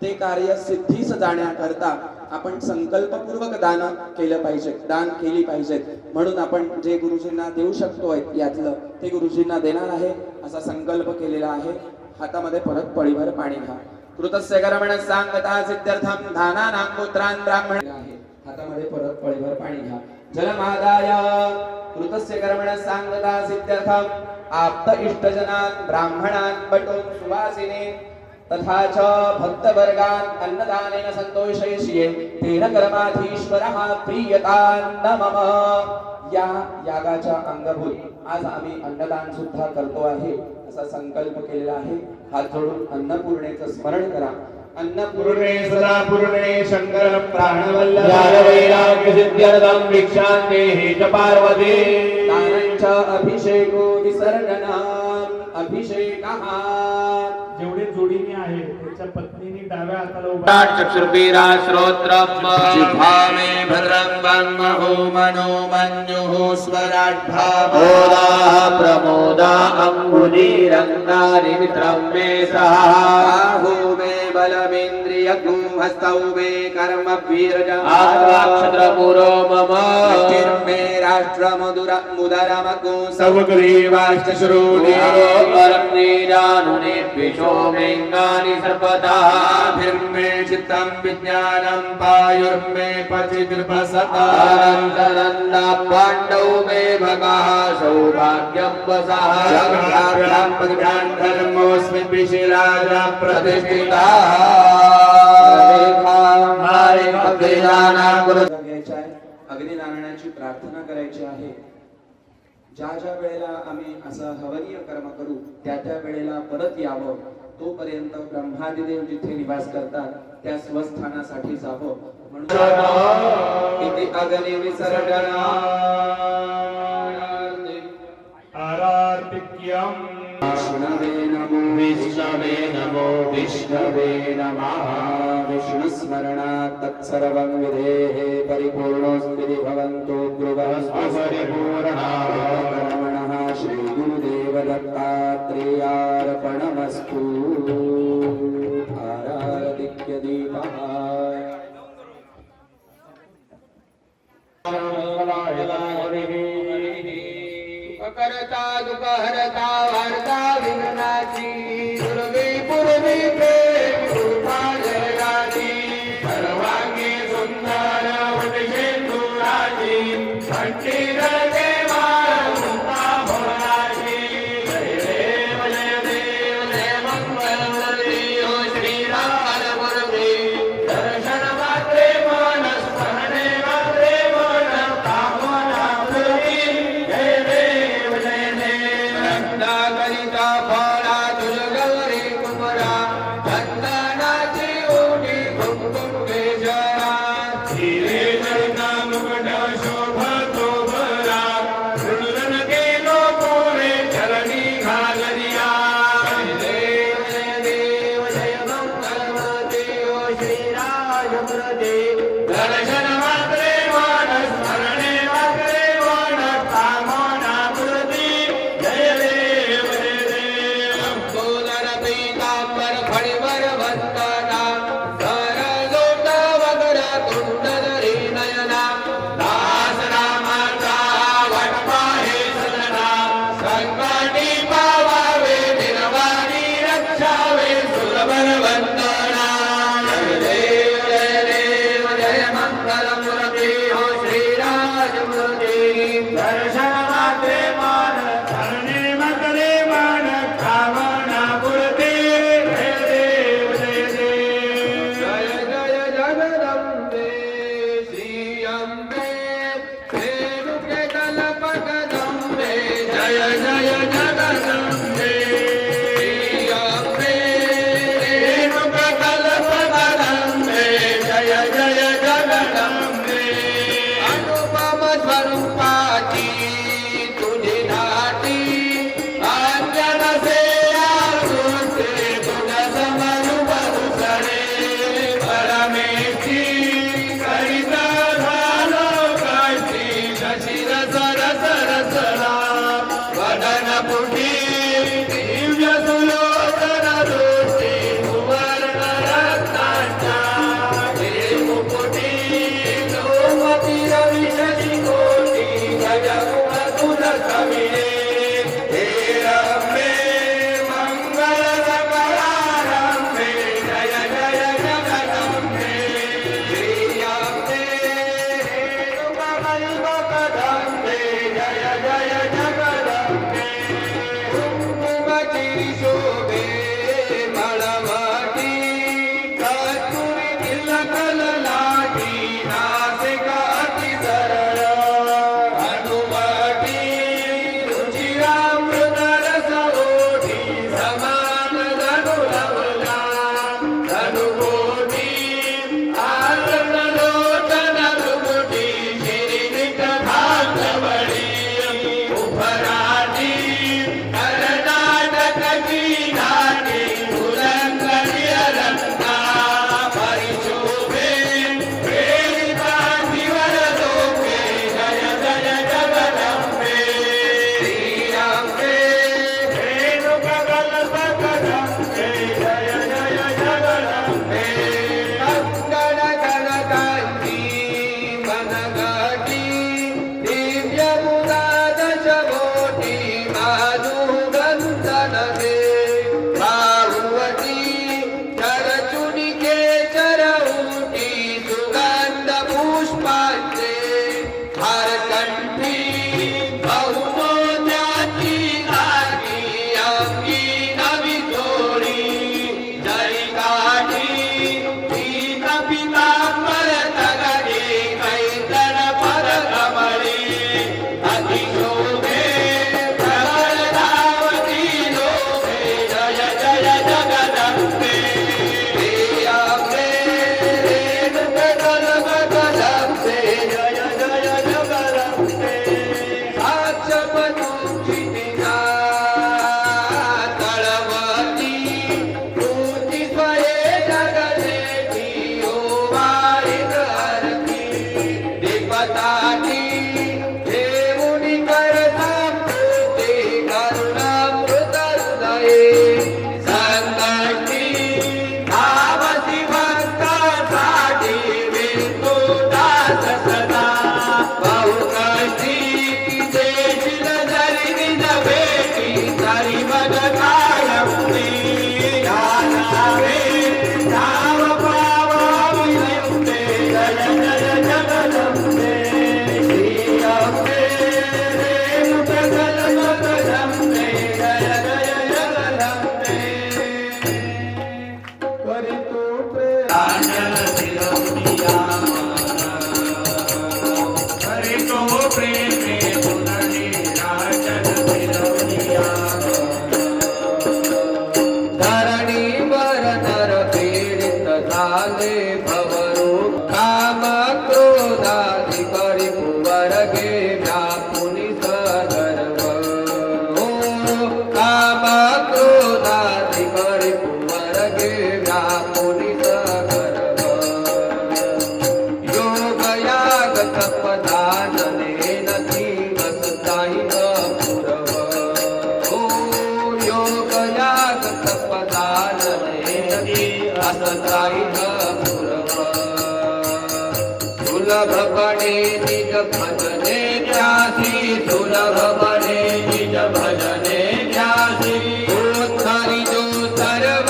ते कार्य सिद्धीस जाण्याकरता आपण संकल्पपूर्वक दान केलं पाहिजे, दान केली पाहिजेत. म्हणून आपण जे गुरुजींना देऊ शकतोय यातलं ते गुरुजींना देणार आहे असा संकल्प केलेला आहे. हातामध्ये परत पळीभर पाणी घ्या. कृतस्य कर्मण सांगता सिद्ध्यर्थम दानानां पुत्रान् ब्राह्मण आहे. हातामध्ये परत पळीभर पाणी घ्या. जलमादाय कृतस्य कर्मण सांगता सिद्ध्यर्थम आप्त इष्टजनान् ब्राह्मणान् पटून् सुवासिने तथा च भक्तवर्गान् अन्नदानेन सन्तोषयिष्ये तेन कर्माधीश्वरः प्रीयतान्न मम. या यागाच्या अंगभूत आज आम्ही अन्नदान सुद्धा करतो आहे असा संकल्प केलेला आहे. हात जोडून अन्नपूर्णेचं स्मरण करा. पूर्णे सदा पूर्णे शंकर प्राणवल्लभ वैराग्य सिद्ध्यर्थं भिक्षान्तेहि च पार्वती दानञ्च अभिषेको विसर्जनम् अभिषेकः. जेवढे जोडीने आहे त्याच्या पत्नीने डाव्या हाताला उभा चक्षुर्पीरा श्रोत्रम् जिह्वामे भद्रं वन्महो मनो मन्युः स्वराट्भावो प्रमोदा अंगुलीरङ्गानि मित्रं मे सह बाहु मे बलमेन्द्रियगुं हस्तौ मे कर्म वीर्यम् आत्माक्षत्रपुरो मम चिर्मे राष्ट्रमुदरमगुं सवग्रीवाष्टश्रूणि परम्नीजानुनेभ्यशो मेङ्गानि सर्वदा भिर्मे चित्तं विज्ञानं पायुर्मे पचिद्रपसता अनन्तनन्दा पाण्डौ मे भगः सौभाग्यं वसः धर्मोऽस्मिन् विशिराजा प्रतिष्ठिता अग्निदानाची प्रार्थना करायची आहे. ज्या ज्या वेळेला आम्ही असं हवनीय कर्म करू त्या त्या वेळेला परत यावं. तोपर्यंत ब्रह्मादिदेव जिथे निवास करतात त्या स्वस्थानासाठी जावं. म्हणून इति अग्नि विसर्जना आरार्तिक्यम् विष्णवे नमो विष्णवे नमो विष्णवे नमः विष्णुस्मरणात् तत्सर्वं विधेः परिपूर्णोऽस्ति भवन्तु परिपूर्णः श्रीगुरुदेव दत्तात्रेयार्पणमस्तु. आराधिक्य दीपः करता दुःखहरता वार्ता विघ्नाची पूर्वी पूर्वी प्रेम रूपालयाची सर्वांगी सुंदर वटशेंदुराची घंटी रंगे माळा भोराची. जय देव जय देव जय मंगलमूर्ती हो श्रीराम गुरुजी. दर्शन मात्रे मन स्मरणे मात्रे मन कामना पूर्ती. जय देव जय देव रंगा कलिता फळा तुझ गौरी कुमरा चंदनाची ओढी कुंकुम केशरा. हिरे चरणा मुकुट शोभतो बरा रुदन केलो कोरे चरणी घालरिया. जय देव जय मंगलमूर्ती हो श्रीराजप्रदे. दर्शन मात्रे मन स्मरणे मात्रे मन कामना पूर्ती. जय देव जय देव अंबोदर पीतांबर फळीवर वंदना कर जोट वगर तुंडधरी नयना. दास रामाचा वाटपा हे सजना संकटी पावावे निर्वाणी रक्षावे सुरवर वंदना. जय देव जय देव जय मंगल अनुकोटी आनंदलोचन भृकुटी शिरीनित भागवडी उपराटी कर्नाटक की नाटी उलंघनीय रत्ना परिशोभे प्रेरिता जीवन लोके जय जय जगदम्बे श्रीअम्बे रेणुककल्पकदम्बे जय जय जगदम्बे कंगन गणकान्ती मनगटी दिव्यमुरादशकोटी माधुगन्धनदे बाहुवती चरचुनिके चरऊटी सुगन्ध पुष्पांचे हरकंठी बहुमोत्याची नाटी अंगी नवी जोडी जरिकाठी पीत पीतांबर तगडी कैतन परकमळी अतिशोभे प्रबलधावती लोभे जय जय जगदम्बे श्रीअम्बे रेणुककल्पकदम्बे जय जय जगदम्बे साक्षपतुची दिना तळवती तुझी स्वये जगदेवी ओवाळी करती दीपताटी देऊनी करतामृते करुणामृत हृदये संकटी धावती भक्तासाठी विंदू दास सदा बहुकटी देशील जरी निज भेटी तरी मग कायमती ध्यानावे धाव पावावी नयते जय जय जगदम्बे श्रीअम्बे रेणुककल्पकदम्बे जय जय जगदम्बे करितो प्रेम शिरौनिया करितो प्रेमे पुनरी राजन शिरौनिया धरणी वर नर पीडित झाले भवरूप काम क्रोधादि परिपुवर गे व्यापुनी सगर्व ओ काम क्रोधादि परिपुवर गे व्यापुनी सगर्व योग याग तपदानने नथी वसताई न पुरव ओ योग याग तपदानने नथी वसताई न पुरव सुलभपणे निज भजने ध्यासी सुलभपणे निज भजने ध्यासी धरितो सर्व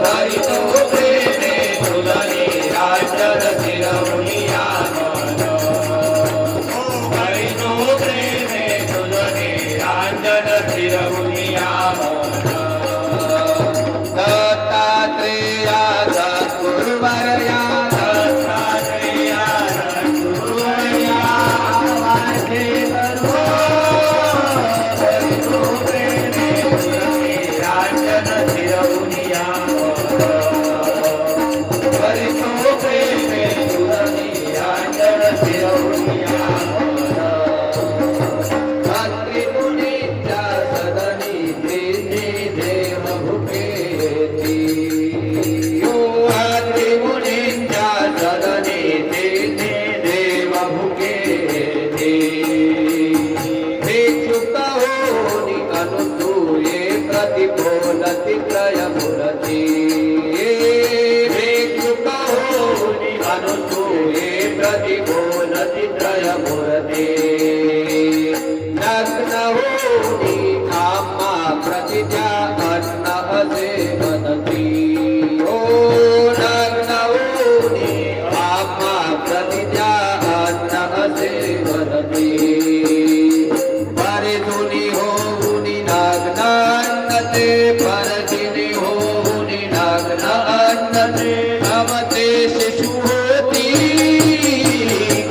धरितो प्रेमे तुलनी राजन शिरौनिया धरितो प्रेमे तुलनी राजन शिरौनिया दत्तात्रेया सद्गुरुवर्या दत्तात्रेया सद्गुरुवर्या वाचे सर्व धरितो प्रेमे तुलनी राजन शिरौनिया धरितो प्रेमे तुलनी राजन शिरौनिया मातृमुनीच्या सदनी प्रीती देव भुकेती ओ मातृमुनीच्या सदनी प्रीती देव भुकेती भिक्षुक होनी अनुसूये प्रतिबोधति त्रयमूर्ती भिक्षुक होनी अनुसूये प्रतिबोधति त्रयमूर्ती नग्न होनी आम्हा प्रतिज्ञा अन्न असे वदती ओ नग्न होनी आम्हा प्रतिज्ञा अन्न असे वदती परिधुनी होनी नग्न अन्नते परजिनी होनी नग्न अन्नते अमते शिशु होती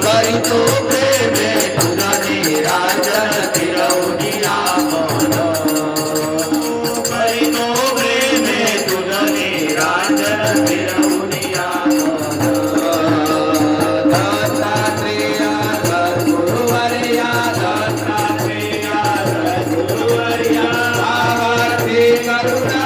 करितो प्रेमे तुलनी राजन शिरौनिया करितो प्रेमे तुलनी फिरवूनिया दत्तात्रेय सद्गुरुवर्या दत्तात्रेय सद्गुरुवर्या भावार्थी करुणा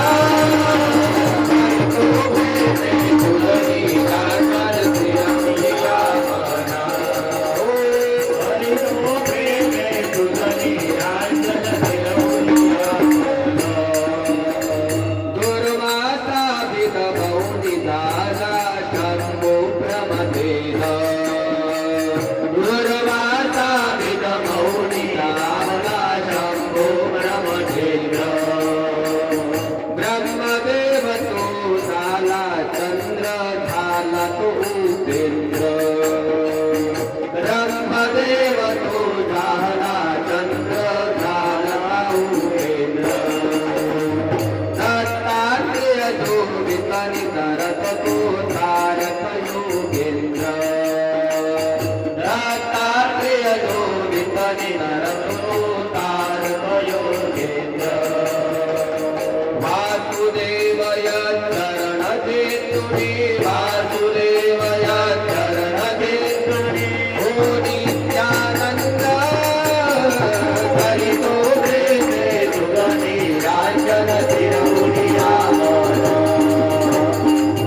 गुरुमाता विदमौनि दादा शम्भो प्रमथेन गुरुमाता विदमौनि दादा शम्भो प्रमथेन ब्रह्मदेव तो झाला चंद्र झाला तो उपेंद्र ब्रह्मदेव तो झाला चंद्र झाला उपेंद्र दत्तात्रेय जो वितनी करत तो तारक योगेंद्र दत्तात्रेय जो वितनी करत तो तारक योगेंद्र वासुदेव चरण जेतुनी वासुदेव चरण जेतुनी ओ नित्यानंद हरि तो प्रेमे सुगनी राजन तिरुनिया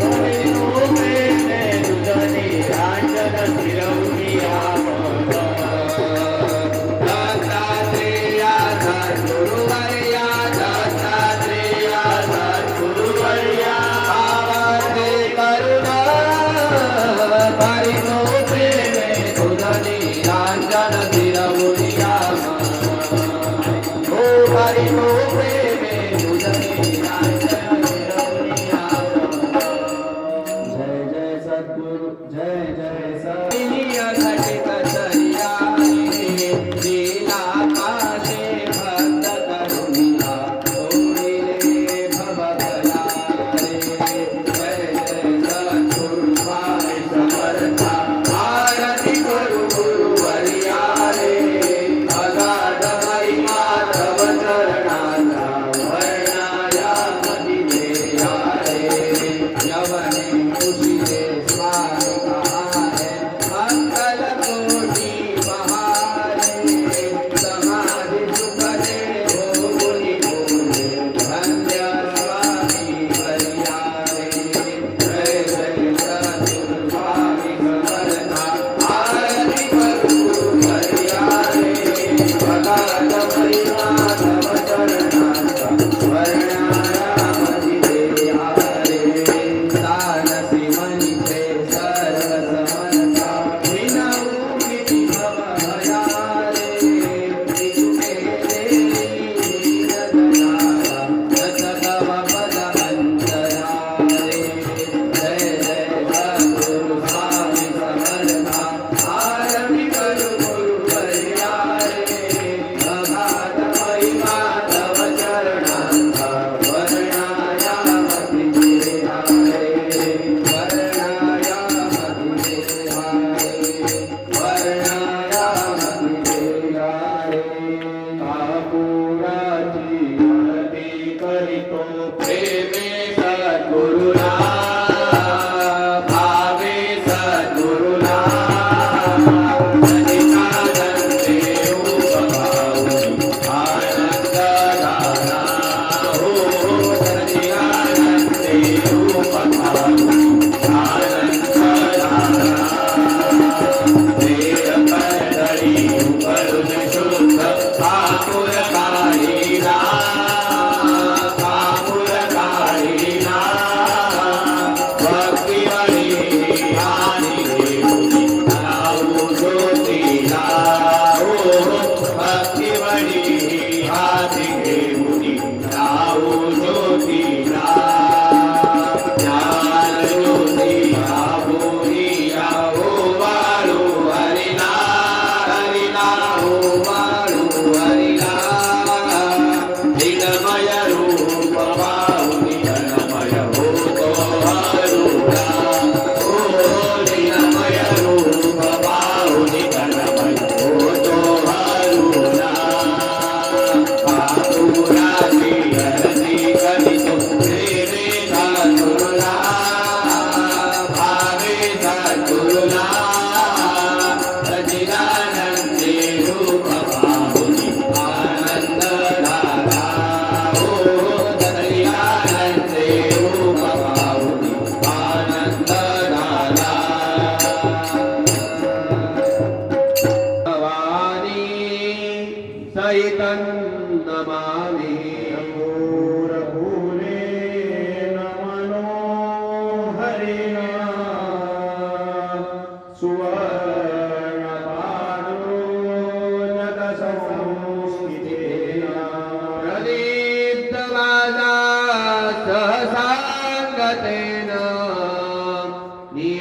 हरि तो प्रेमे सुगनी राजन तिरुनिया दत्तात्रेय सद्गुरुवर्या दत्तात्रेय सद्गुरुवर्या भावार्थी करुणा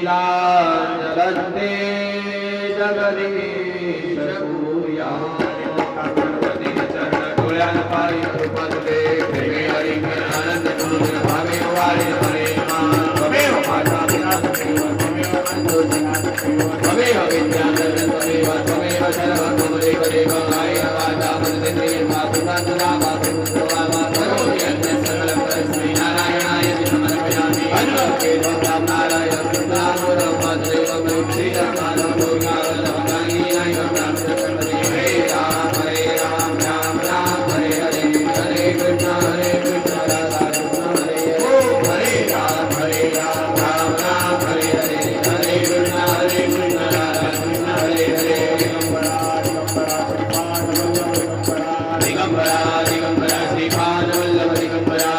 लीलांजलन्ते जगदीश भूया पार्वती चरण डोळ्यान पायी कृपा तुले प्रेमे हरिंकर आनंद तुझ भावे वारे हरे त्वमेव माता पिता त्वमेव बंधु त्वमेव विद्याधर त्वमेव त्वमेव सर्वं त्वमेव देव कायेन वाचा मनसेन्द्रियेण वा सुखात्मना वा प्रकृत्वा वा करोमि यज्ञं सकलं परस्मै नारायणाय समर्पयामि अन्वकेशवं राम नारायण कृष्णानुरं वासुदेवं श्रीरं माधवं दुर्गावल्लभं गाङ्गेयाय रामचन्द्रपदे हरे राम राम राम हरे हरे हरे कृष्ण राधा कृष्ण हरे हरे राम राम राम हरे हरे हरे कृष्ण राधा कृष्ण हरे हरे दिगंबरा दिगंबरा श्रीपाद वल्लभ दिगंबरा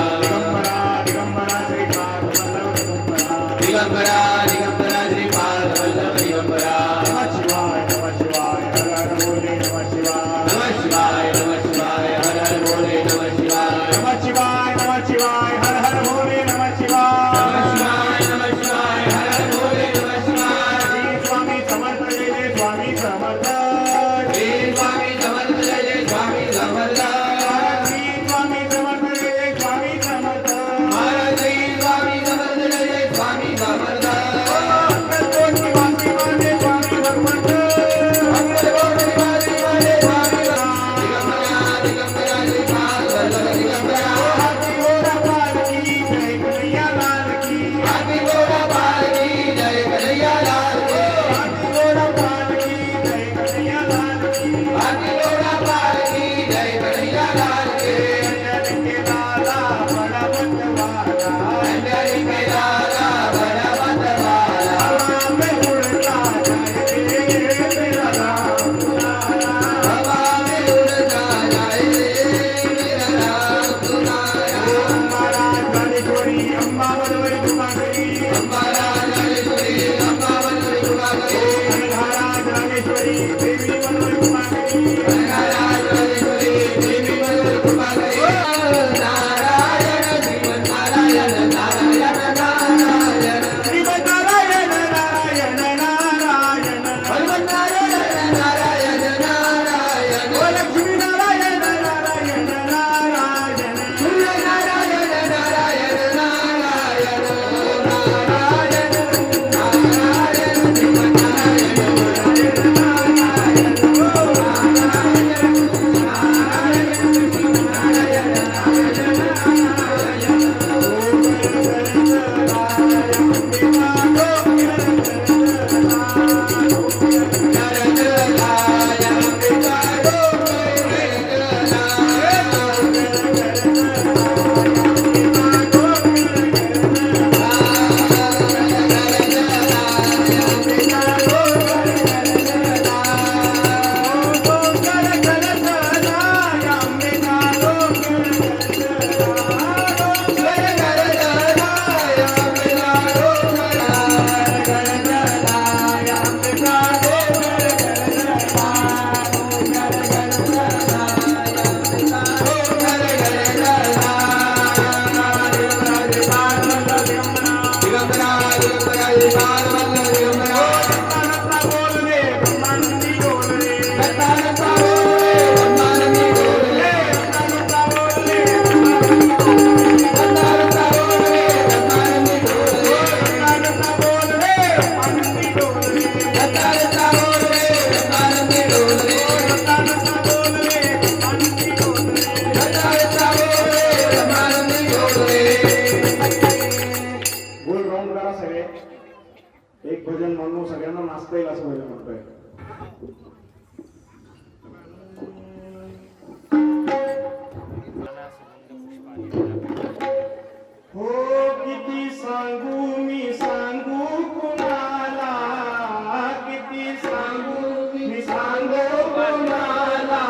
दिगंबरा दिगंबरा श्रीपाद वल्लभ दिगंबरा नमः शिवाय हर हर भोले नमः शिवाय नमः शिवाय हर हर भोले नमः शिवाय नमः शिवाय हर हर भोले नमः शिवाय स्वामी समर्थ जय जय स्वामी समर्थ श्री स्वामी समर्थ जय जय स्वामी समर्थ श्री स्वामी समर्थ जय जय स्वामी समर्थ महाराज श्री स्वामी समर्थ जय जय स्वामी समर्थ अक्कलकोट निवासी माझे स्वामी भगवंत अक्कलकोट निवासी माझे स्वामी दिगंबरा दिगंबरा श्रीपाद वल्लभ दिगंबरा हाथी घोड़ा पाल की जय कन्हैया लाल की हाथी घोड़ा पाल की जय कन्हैया लाल की हाथी घोड़ा पाल की जय कन्हैया लाल की हाथी घोड़ा पाल की जय कन्हैया लाल की अंजनी के लाला बड़ा मतवाला अंजनी के लाला बड़ा मतवाला हवा में उड़ता जाए मेरा राम दुलारा हवा में उड़ता जाए मेरा राम दुलारा हमारा गणेश्वरी अम्बा बनवरी दुकानरी हमारा गणेश्वरी अम्बा बनवरी दुकानरी हमारा गणेश्वरी देवी बनवरी दुकानरी नारायण गणेश्वरी देवी बनवरी दुकानरी नारायण श्रीमन नारायण नारायण नारायण श्रीमन नारायण नारायण नारायण हनुमन नारायण नारायण नारायण ओ लक्ष्मी नारायण नारायण नारायण सूर्य नारायण नारायण नारायण नारायण नारायण श्रीमन नारायण एक भजन म्हणून सगळ्यांना नाचता येईल असं भजन म्हणतोय. हो किती सांगू मी सांगू कुणाला, किती सांगू मी सांगू कुणाला.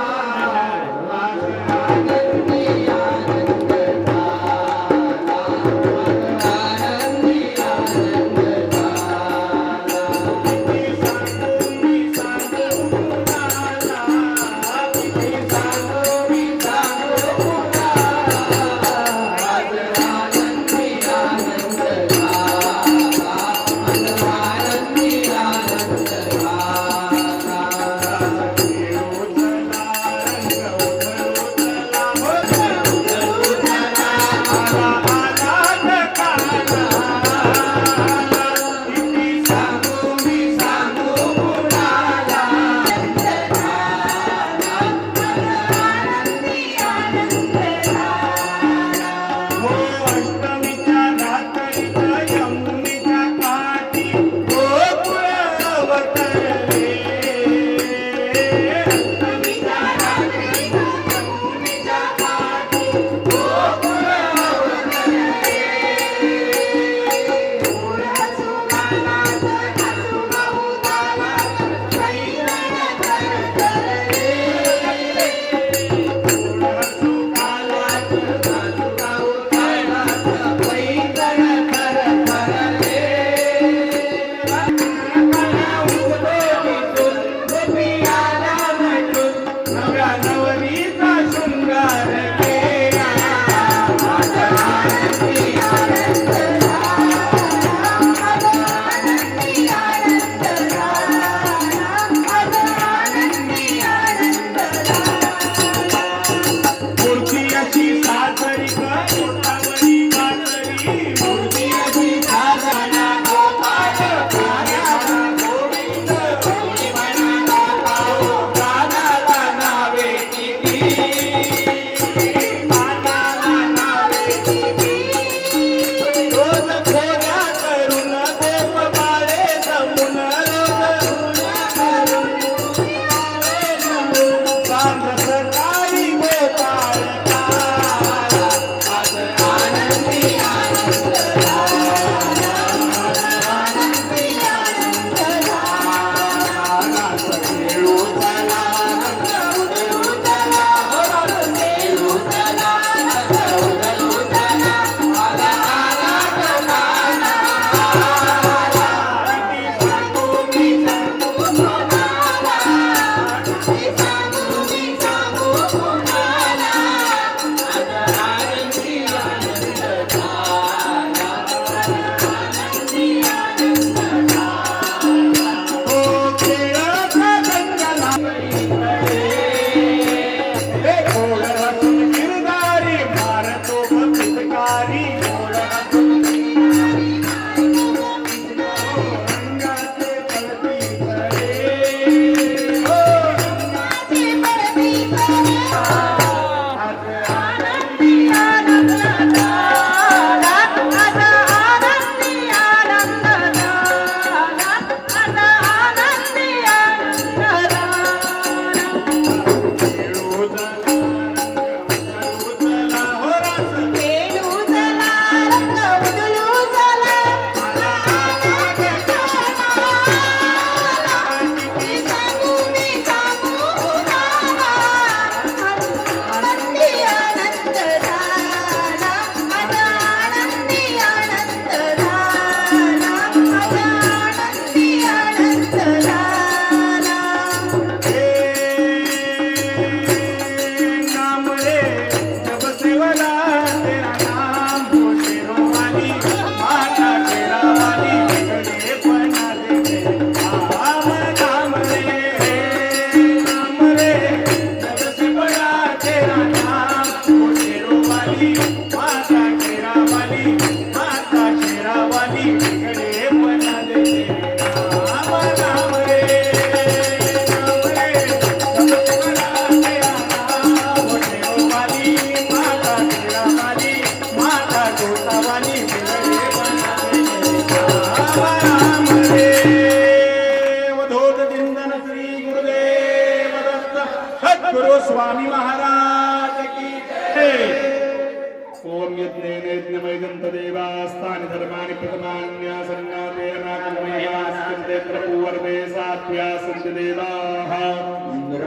प्रथमानि प्रथमान्यासन्नातेनाकमयास्ते प्रपूर्वे साध्या सञ्चदेवाः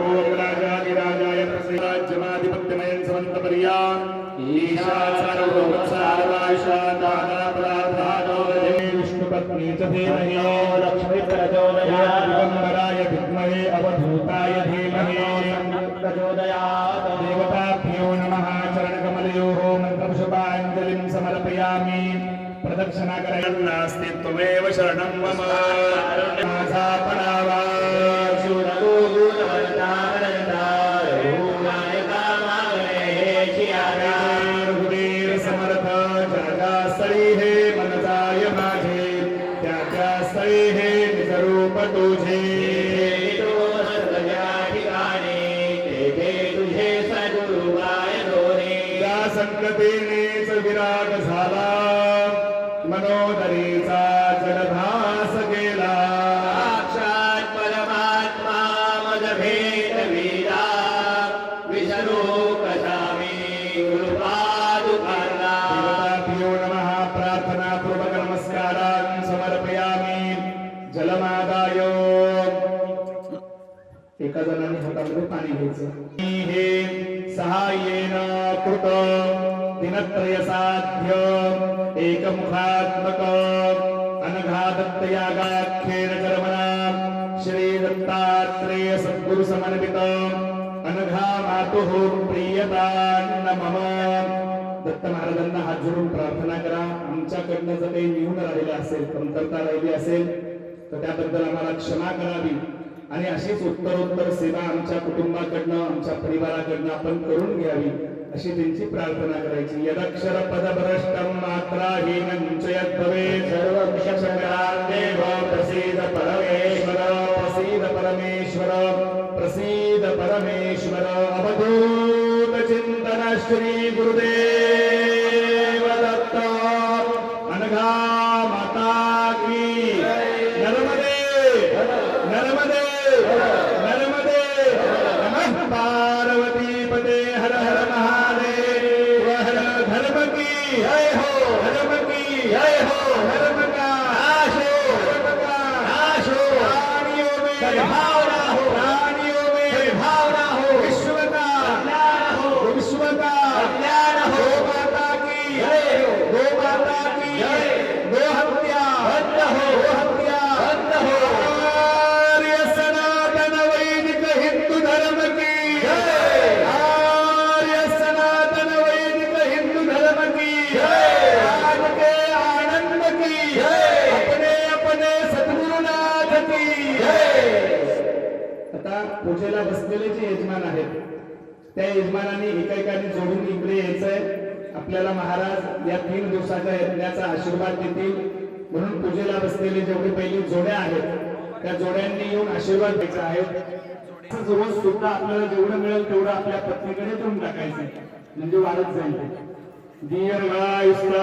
ओम राजाधिराजाय प्रसीदाज्यमाधिपत्यमयं समन्तपर्या ईशा सर्वोपसारवायुषा दानापराधातो विष्णुपत्नी च धीमहि लक्ष्मी प्रचोदयात् दिगम्बराय विद्महे अवधूताय धीमहि प्रचोदयात् देवताभ्यो नमः चरणकमलयोः मन्त्रपुष्पाञ्जलिं समर्पयामि प्रदक्षिणा करन्नास्ति त्वमेव शरणं मम नासापणावा शूरतो गुणवन्तारन्तार रघुवीर समर्थ जगास्थळी हे मनजाय माझे त्या स्थळी हे निजरूप तुझे संकटेनेच विराग झाला मनोदरीचा जलभास गेला साक्षात परमात्मा मज भेद वीरा विष्णू कशामी गुरुपादुकांना देवताभ्यो नमः प्रार्थना पूर्वक नमस्कारान् समर्पयामि जलमादाय एका जणांनी हातामध्ये पाणी घ्यायचं हे सहाय्येन कृत दिनत्रय साध्य एकमुखात्मक अनघादत्तयागाख्येन कर्मणा श्री दत्तात्रेय सद्गुरु समन्वित अनघा मातुः प्रियतान्न मम दत्त महाराजांना हात जोडून प्रार्थना करा आमच्याकडनं जर काही निघून राहिलं असेल कमतरता राहिली असेल तर त्याबद्दल आम्हाला क्षमा करावी आणि अशीच उत्तरोत्तर सेवा आमच्या कुटुंबाकडनं आमच्या परिवाराकडनं आपण करून घ्यावी अशी त्यांची प्रार्थना करायची यदक्षर पदभ्रष्टं मात्राहीनं च यद्भवेत् सर्वक्षरादेव प्रसीद परमेश्वर प्रसीद परमेश्वर प्रसीद परमेश्वर अवधूत चिंतन श्री गुरुदेव दत्त अनघा माता की नर्मदे नर्मदे नर्मदे नमः पार्वती पते हर हर महादेव हर धर्म की जय हो धर्म की जय हो धर्म का नाश हो धर्म का नाश हो प्राणियों में भावना हो प्राणियों में भावना हो विश्व का कल्याण हो विश्व का कल्याण हो गो माता की जय हो गो माता की जय गो हत्या बंद हो गो हत्या बंद हो हिंदू धर्म की जय आर्य सनातन वैदिक हिंदू धर्म की जय आज के आनंद की जय अपने अपने सद्गुरुनाथ की जय आता पूजेला बसलेले जे यजमान आहेत त्या यजमानांनी एकेकाने जोडून इकडे यायचंय आपल्याला महाराज या 3 दिवसाच्या यज्ञाचा आशीर्वाद देतील म्हणून पूजेला बसलेले जेवढे पहिली जोड्या आहेत त्या जोड्यांनी येऊन आशीर्वाद द्यायचा आहे रोज सुद्धा आपल्याला जेवढं मिळेल तेवढं आपल्या पत्नीकडे देऊन टाकायचं म्हणजे वाढत जाईल दीर्घायुष्यो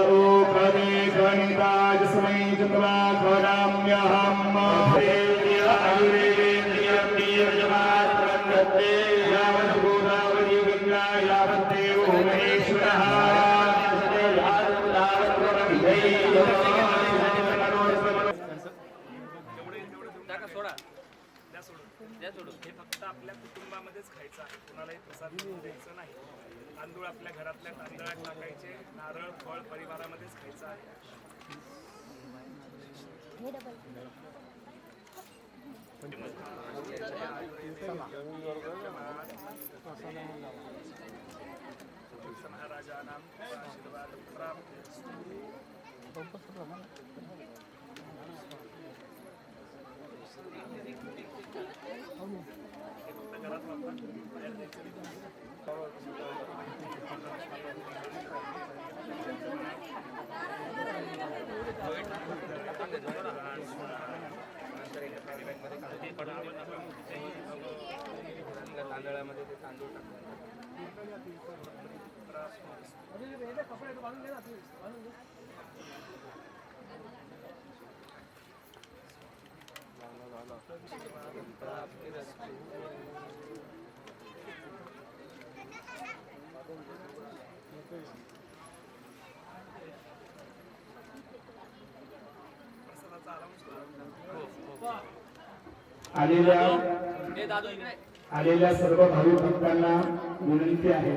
खरे गणिताज समय जत्रा खराम्यहम यावत् गोदावरी गंगा यावत् देवो महेश्वरः हे फक्त आपल्या कुटुंबामध्येच खायचं आहे कुणालाही प्रसाद द्यायचं नाही तांदूळ आपल्या घरातल्या तांदळात टाकायचे नारळ फळ परिवारामध्येच खायचं आहे महाराजांना आशीर्वाद प्राप्त तांदळामध्ये ते तांदूळ आलेल्या सर्व भाविक भक्तांना विनंती आहे,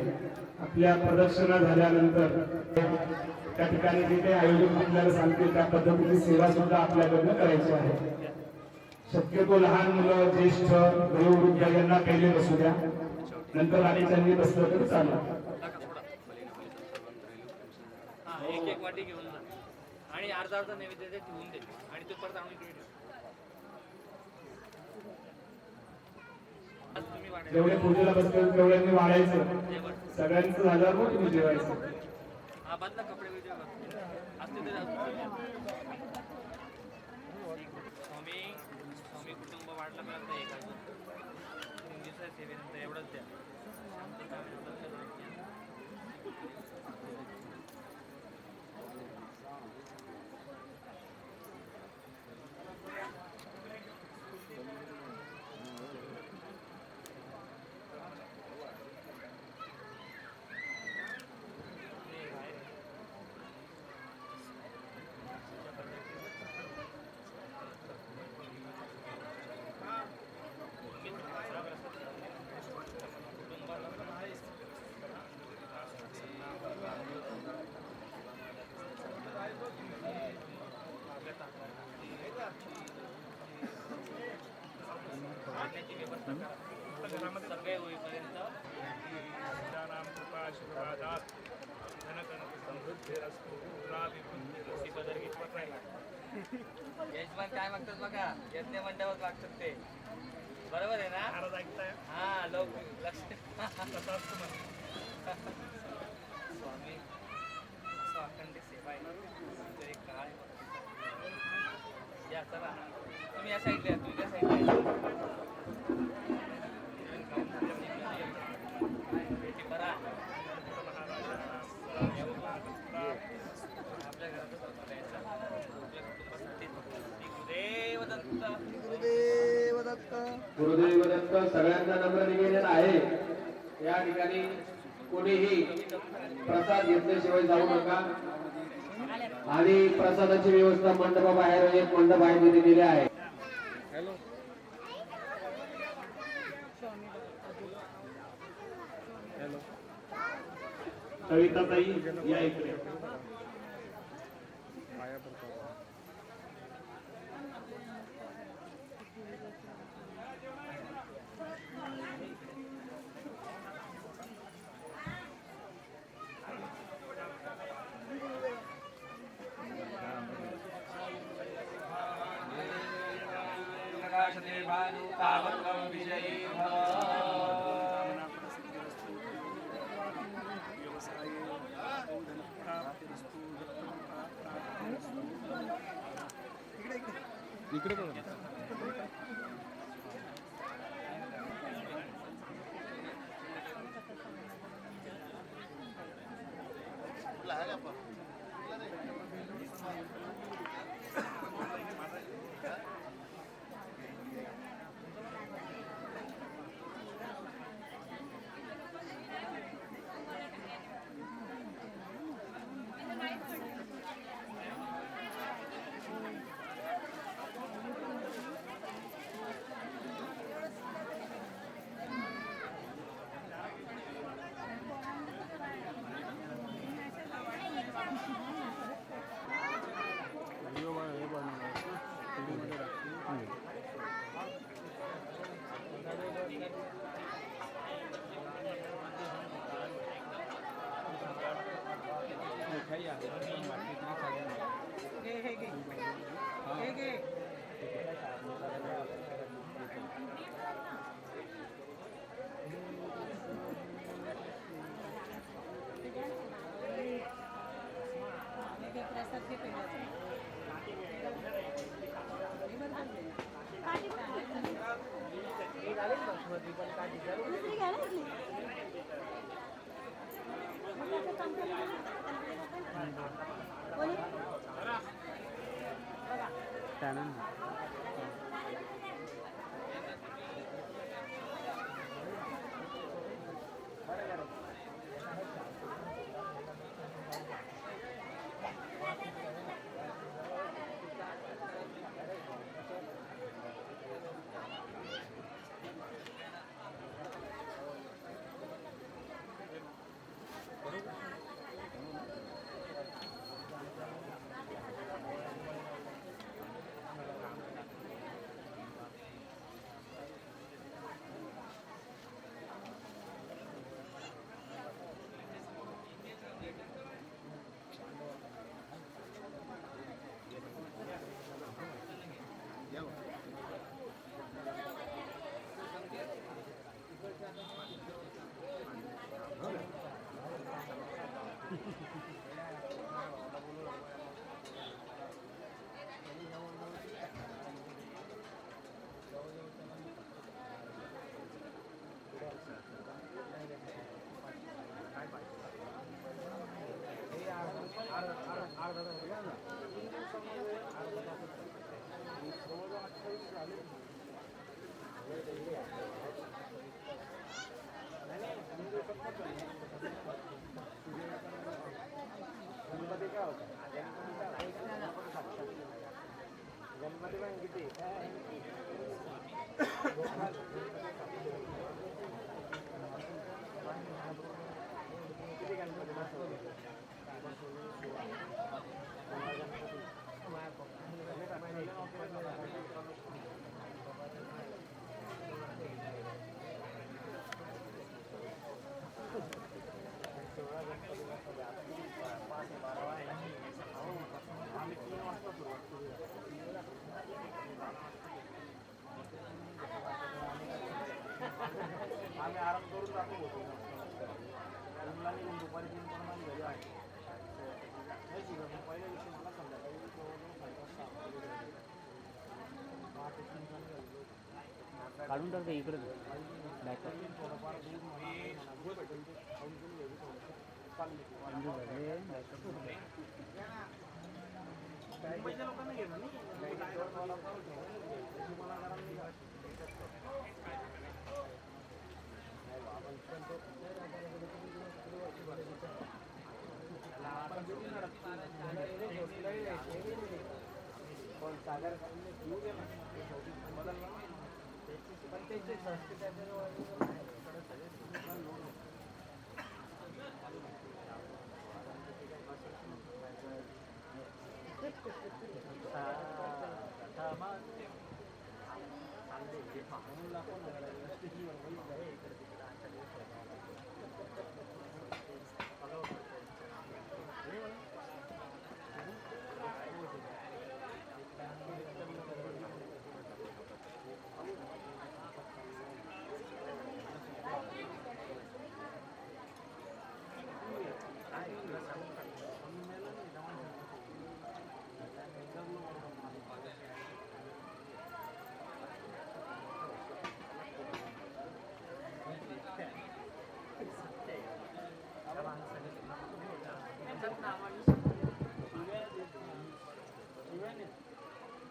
आपल्या प्रदक्षिणा झाल्यानंतर त्या ठिकाणी जिथे आयोजक आपल्याला सांगतील त्या पद्धतीची सेवा सुद्धा आपल्याकडनं करायची आहे. शक्यतो लहान मुलं, ज्येष्ठ, वयोवृद्ध यांना पहिले बसू द्या, नंतर राणीच्यांनी बसलं तर चालेल. एक एक वाटी घेऊन जा आणि अर्धा अर्धा नैवेद्य ठेवून दे आणि तो परत आणून इकडे ठेव. तुम्ही वाढा. जेवढे पूजेला बसतील तेवढ्यांनी वाढायचं, सगळ्यांचं झाल्यावर मग तुम्ही जेवायचं. हा बदला कपडे वेगळे असते तरी स्वामी स्वामी कुटुंब वाढलं मिळत नाही एका 3 दिवसाच्या सेवेनंतर एवढंच द्या. सगळे होईपर्यंत यजमान काय मागतात बघा, यज्ञ मंडपात मागतात ते, बरोबर आहे ना? हा लोक लक्ष स्वामी अखंड सेवा आहे, एक काळ या चला तुम्ही या साईडला या, तुम्ही या साईडला बरा आपल्या घरातच गुरुदेव दत्त. सगळ्यांना नम्र निवेदन आहे, या ठिकाणी कोणीही प्रसाद घेतल्याशिवाय जाऊ नका आणि प्रसादाची व्यवस्था मंडपाबाहेर एक मंडप आहे तिथे दिले आहे. कविताताई या इकडे. इकडे बघा. काढून टाकते इकडे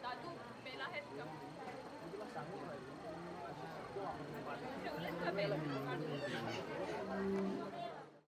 दादू पेला आहेत का